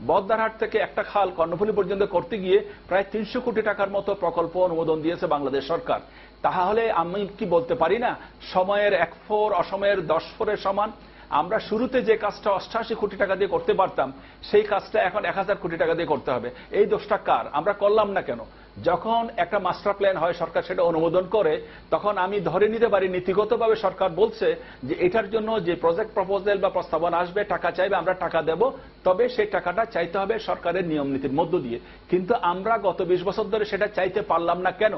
বদ্দারহাট থেকে একটা খাল কর্ণফুলী পর্যন্ত করতে গিয়ে প্রায় 300 কোটি টাকার মতো প্রকল্প অনুমোদন দিয়েছে বাংলাদেশ সরকার। তাহলে আমি কি বলতে পারি না সময়ের 1 ফোর অসময়ের 10 ফোরের সমান? আমরা শুরুতে যে কাজটা 88 কোটি টাকা দিয়ে করতে পারতাম, সেই কাজটা এখন 1000 কোটি টাকা দিয়ে করতে হবে। এই দোষটা কার? আমরা করলাম না কেন? যখন একটা মাস্টার প্ল্যান হয়, সরকার সেটা অনুমোদন করে, তখন আমি ধরে নিতে পারি নীতিগতভাবে সরকার বলছে যে এটার জন্য যে প্রজেক্ট প্রপোজাল বা প্রস্তাবনা আসবে, টাকা চাইবে, আমরা টাকা দেব, তবে সেই টাকাটা চাইতে হবে সরকারের নিয়ম নীতির মধ্য দিয়ে। কিন্তু আমরা গত 20 বছর ধরে সেটা চাইতে পারলাম না কেন?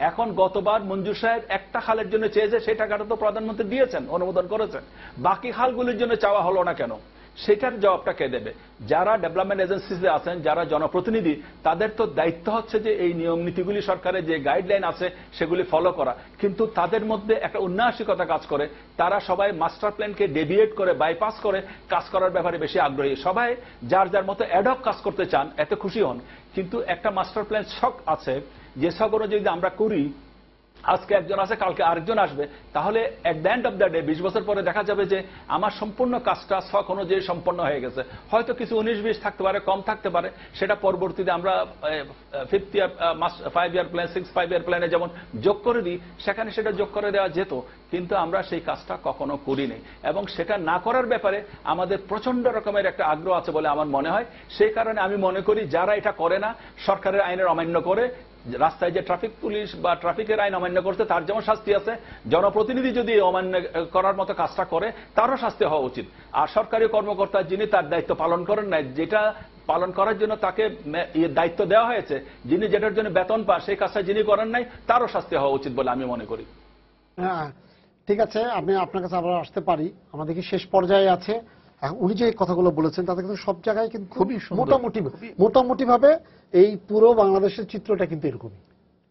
এখন গতবার মঞ্জুর সাহেব একটা খালের জন্য চেয়েছে, সেই টাকাটা তো প্রধানমন্ত্রী দিয়েছেন, অনুমোদন করেছেন, বাকি খালগুলির জন্য চাওয়া হলো না কেন? সেটার জবাবটা কে দেবে? যারা ডেভেলপমেন্ট এজেন্সিতে আছেন, যারা জনপ্রতিনিধি, তাদের তো দায়িত্ব হচ্ছে যে এই নিয়ম নীতিগুলি, সরকারের যে গাইডলাইন আছে সেগুলি ফলো করা। কিন্তু তাদের মধ্যে একটা উন্নয়নশীলতা কাজ করে, তারা সবাই মাস্টার প্ল্যানকে ডেভিয়েট করে, বাইপাস করে কাজ করার ব্যাপারে বেশি আগ্রহী। সবাই যার যার মতো অ্যাডহক কাজ করতে চান, এতে খুশি হন। কিন্তু একটা মাস্টার প্ল্যান শখ আছে, যে শখ অনুযায়ী যদি আমরা করি, আজকে একজন আছে, কালকে আরেকজন আসবে, তাহলে at the end of the day 20 বছর পরে দেখা যাবে যে আমার সম্পূর্ণ কাজটা শখ অনুযায়ী সম্পন্ন হয়ে গেছে। হয়তো কিছু 19-20 থাকতে পারে, কম থাকতে পারে, সেটা পরবর্তীতে আমরা 5th ইয়ার 5 ইয়ার প্ল্যান, 6 ইয়ার প্ল্যানে যেমন যোগ করে দিই, সেখানে সেটা যোগ করে দেওয়া যেত, কিন্তু আমরা সেই কাজটা কখনো করিনি। এবং সেটা না করার ব্যাপারে আমাদের প্রচন্ড রকমের একটা আগ্রহ আছে বলে আমার মনে হয়। সেই কারণে আমি মনে করি যারা এটা করে না, সরকারের আইনের অমান্য করে, রাস্তায় যে ট্রাফিক পুলিশ বা ট্রাফিকের আইন অমান্য করছে, তার যেমন শাস্তি আছে, জনপ্রতিনিধি যদি অমান্য করার মতো কাজটা করে, তারও শাস্তি হওয়া উচিত। আর সরকারি কর্মকর্তা যিনি তার দায়িত্ব পালন করেন নাই, যেটা পালন করার জন্য তাকে দায়িত্ব দেওয়া হয়েছে, যিনি যেটার জন্য বেতন পান, সেই কাজটা যিনি করেন নাই, তারও শাস্তি হওয়া উচিত বলে আমি মনে করি। হ্যাঁ, ঠিক আছে, আমি আপনার কাছে আবার আসতে পারি। আমাদের কি শেষ পর্যায়ে আছে এখন উনি যে কথাগুলো বলেছেন তাতে কিন্তু সব জায়গায় কিন্তু খুবই সুন্দর, মোটামুটি ভাবে এই পুরো বাংলাদেশের চিত্রটা কিন্তু এরকমই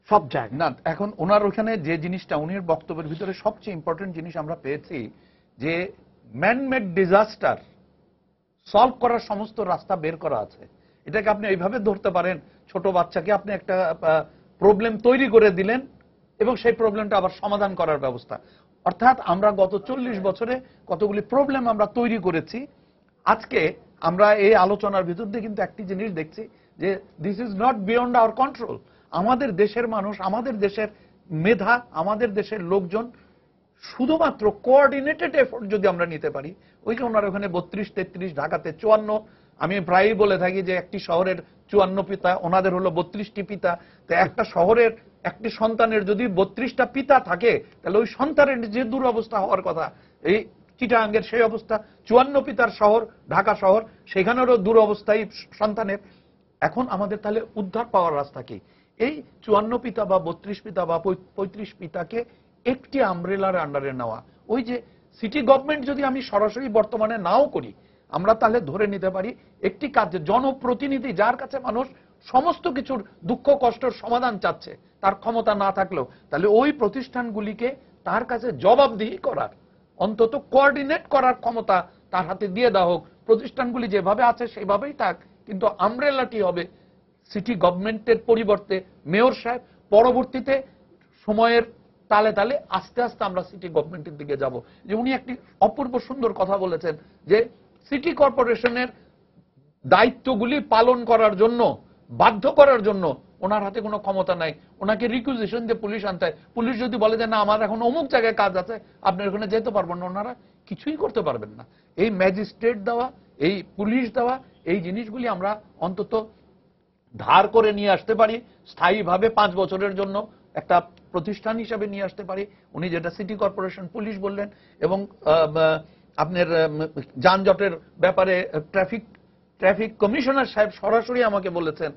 সব জায়গায় না। এখন ওনার ওখানে যে জিনিসটা উনির বক্তব্যের ভিতরে সবচেয়ে ইম্পর্টেন্ট জিনিস আমরা পেয়েছি যে ম্যানমেড ডিজাস্টার সলভ করার সমস্ত রাস্তা বের করা আছে। এটাকে আপনি এইভাবে ধরতে পারেন, ছোট বাচ্চাকে আপনি একটা প্রবলেম তৈরি করে দিলেন এবং সেই প্রবলেমটা আবার সমাধান করার ব্যবস্থা। অর্থাৎ আমরা গত 40 বছরে কতগুলি প্রবলেম আমরা তৈরি করেছি। আজকে আমরা এই আলোচনার ভিতর দিয়ে কিন্তু একটি জিনিস দেখছি যে this is not beyond our control. আমাদের দেশের মানুষ, আমাদের দেশের মেধা, আমাদের দেশের লোকজন শুধুমাত্র কোঅর্ডিনেটেড এফোর্ট যদি আমরা নিতে পারি, ওই যে ওনার ওখানে 32-33, ঢাকাতে 54, আমি প্রায়ই বলে থাকি যে একটি শহরের 54 পিতা, ওনাদের হলো 32টি পিতা। তো একটা শহরের একটি সন্তানের যদি 32টা পিতা থাকে তাহলে ওই সন্তানের যে দুরবস্থা হওয়ার কথা, এই চিটাগাঙ্গের সেই অবস্থা, 54 পিতার শহর ঢাকা শহর, সেখানেরও দুরবস্থাই সন্তানের। এখন আমাদের তাহলে উদ্ধার পাওয়ার রাস্তা কি? এই 54 পিতা বা 32 পিতা বা 35 পিতাকে একটি আমব্রেলার আন্ডারে নেওয়া। ওই যে সিটি গভর্নমেন্ট যদি আমি সরাসরি বর্তমানে নাও করি, আমরা তাহলে ধরে নিতে পারি একটি কাজে জনপ্রতিনিধি, যার কাছে মানুষ সমস্ত কিছুর দুঃখ কষ্টের সমাধান চাচ্ছে, তার ক্ষমতা না থাকলেও তাহলে ওই প্রতিষ্ঠানগুলিকে তার কাছে জবাবদিহি করার, অন্তত কোঅর্ডিনেট করার ক্ষমতা তার হাতে দিয়ে দেওয়া হোক। প্রতিষ্ঠানগুলি যেভাবে আছে সেভাবেই থাক, কিন্তু আমব্রেলাটি হবে সিটি গভর্নমেন্টের পরিবর্তে মেয়র সাহেব। পরবর্তীতে সময়ের তালে তালে আস্তে আস্তে আমরা সিটি গভর্নমেন্টের দিকে যাব। যে উনি একটি অপূর্ব সুন্দর কথা বলেছেন যে সিটি কর্পোরেশনের দায়িত্বগুলি পালন করার জন্য, বাধ্য করার জন্য ওনার হাতে কোনো ক্ষমতা নাই। ওনাকে রিকুইজিশন দিয়ে পুলিশ আনতে হয়। পুলিশ যদি বলে যে না আমার এখন অমুক জায়গায় কাজ আছে, আপনার ওখানে যেতে পারবেন না, ওনারা কিছুই করতে পারবেন না। এই ম্যাজিস্ট্রেট দেওয়া, এই পুলিশ দেওয়া, এই জিনিসগুলি আমরা অন্তত ধার করে নিয়ে আসতে পারি, স্থায়ীভাবে 5 বছরের জন্য একটা প্রতিষ্ঠান হিসাবে নিয়ে আসতে পারি। উনি যেটা সিটি কর্পোরেশন পুলিশ বললেন, এবং আপনার যানজটের ব্যাপারে ট্রাফিক কমিশনার সাহেব সরাসরি আমাকে বলেছেন,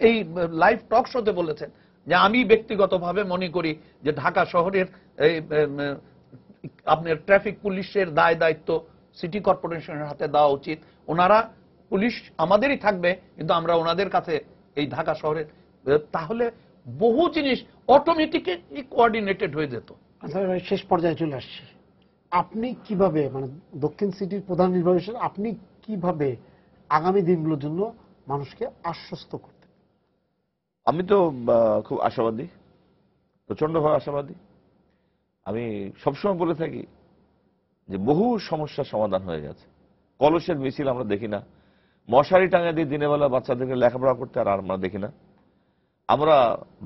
এই লাইভ টক শোতে বলেছেন যে আমি ব্যক্তিগতভাবে মনে করি যে ঢাকা শহরের এই আপনার ট্রাফিক পুলিশের দায়িত্ব সিটি কর্পোরেশনের হাতে দেওয়া উচিত। ওনারা পুলিশ আমাদেরই থাকবে, কিন্তু আমরা ওনাদের কাছে এই ঢাকা শহরের, তাহলে বহু জিনিস অটোমেটিক্যালি কোঅর্ডিনেটেড হয়ে যেত। আচ্ছা, শেষ পর্যায়ে চলে আসছি। আপনি কিভাবে, মানে দক্ষিণ সিটির প্রধান নির্বাহী হিসেবে আপনি কিভাবে আগামী দিনগুলোর জন্য মানুষকে আশ্বস্ত করতেন? আমি তো খুব আশাবাদী, প্রচন্ডভাবে আশাবাদী। আমি সবসময় বলে থাকি যে বহু সমস্যার সমাধান হয়ে গেছে। কলসের মিছিল আমরা দেখি না, মশারি টাঙা দিয়ে দিনের বেলা বাচ্চাদেরকে লেখাপড়া করতে আর আমরা দেখি না, আমরা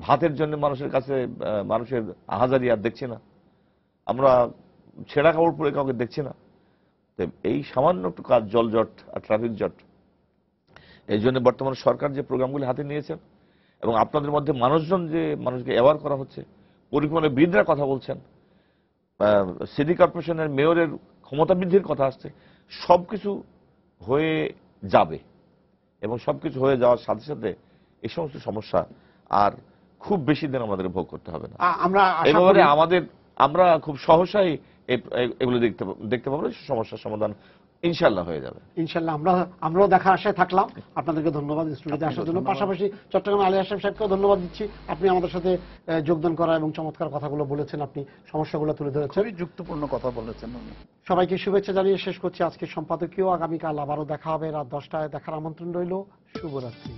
ভাতের জন্য মানুষের কাছে মানুষের আহাজারি আর দেখছি না, আমরা ছেঁড়া কাপড় পরে কাউকে দেখছি না। তো এই সামান্য একটু কাজ, জল জট আর ট্রাফিক জট, এই জন্য বর্তমান সরকার যে প্রোগ্রামগুলি হাতে নিয়েছেন এবং আপনাদের মধ্যে মানুষজন যে মানুষকে অ্যাওয়ার করা হচ্ছে, পরিকল্পনাবিদরা কথা বলছেন, সিটি কর্পোরেশনের মেয়রের ক্ষমতা বৃদ্ধির কথা আসছে, সবকিছু হয়ে যাবে এবং সবকিছু হয়ে যাওয়ার সাথে সাথে এই সমস্ত সমস্যা আর খুব বেশি দিন আমাদের ভোগ করতে হবে না। আমরা খুব সহসাই এগুলো দেখতে পাবো, সমস্যার সমাধান ইনশাল্লাহ হয়ে যাবে। ইনশাল্লাহ আমরাও দেখার আশায় থাকলাম। আপনাদেরকে ধন্যবাদ স্টুডিওতে আসার জন্য। পাশাপাশি চট্টগ্রাম আলী আশরাফ সাহেবকেও ধন্যবাদ দিচ্ছি। আপনি আমাদের সাথে যোগদান করা এবং চমৎকার কথাগুলো বলেছেন, আপনি সমস্যাগুলো তুলে ধরেছেন, খুবই যুক্তিপূর্ণ কথা বলেছেন উনি। সবাইকে শুভেচ্ছা জানিয়ে শেষ করছি আজকের সম্পাদকীয়। আগামীকাল আবারও দেখা হবে রাত 10টায়। দেখার আমন্ত্রণ রইল। শুভরাত্রি।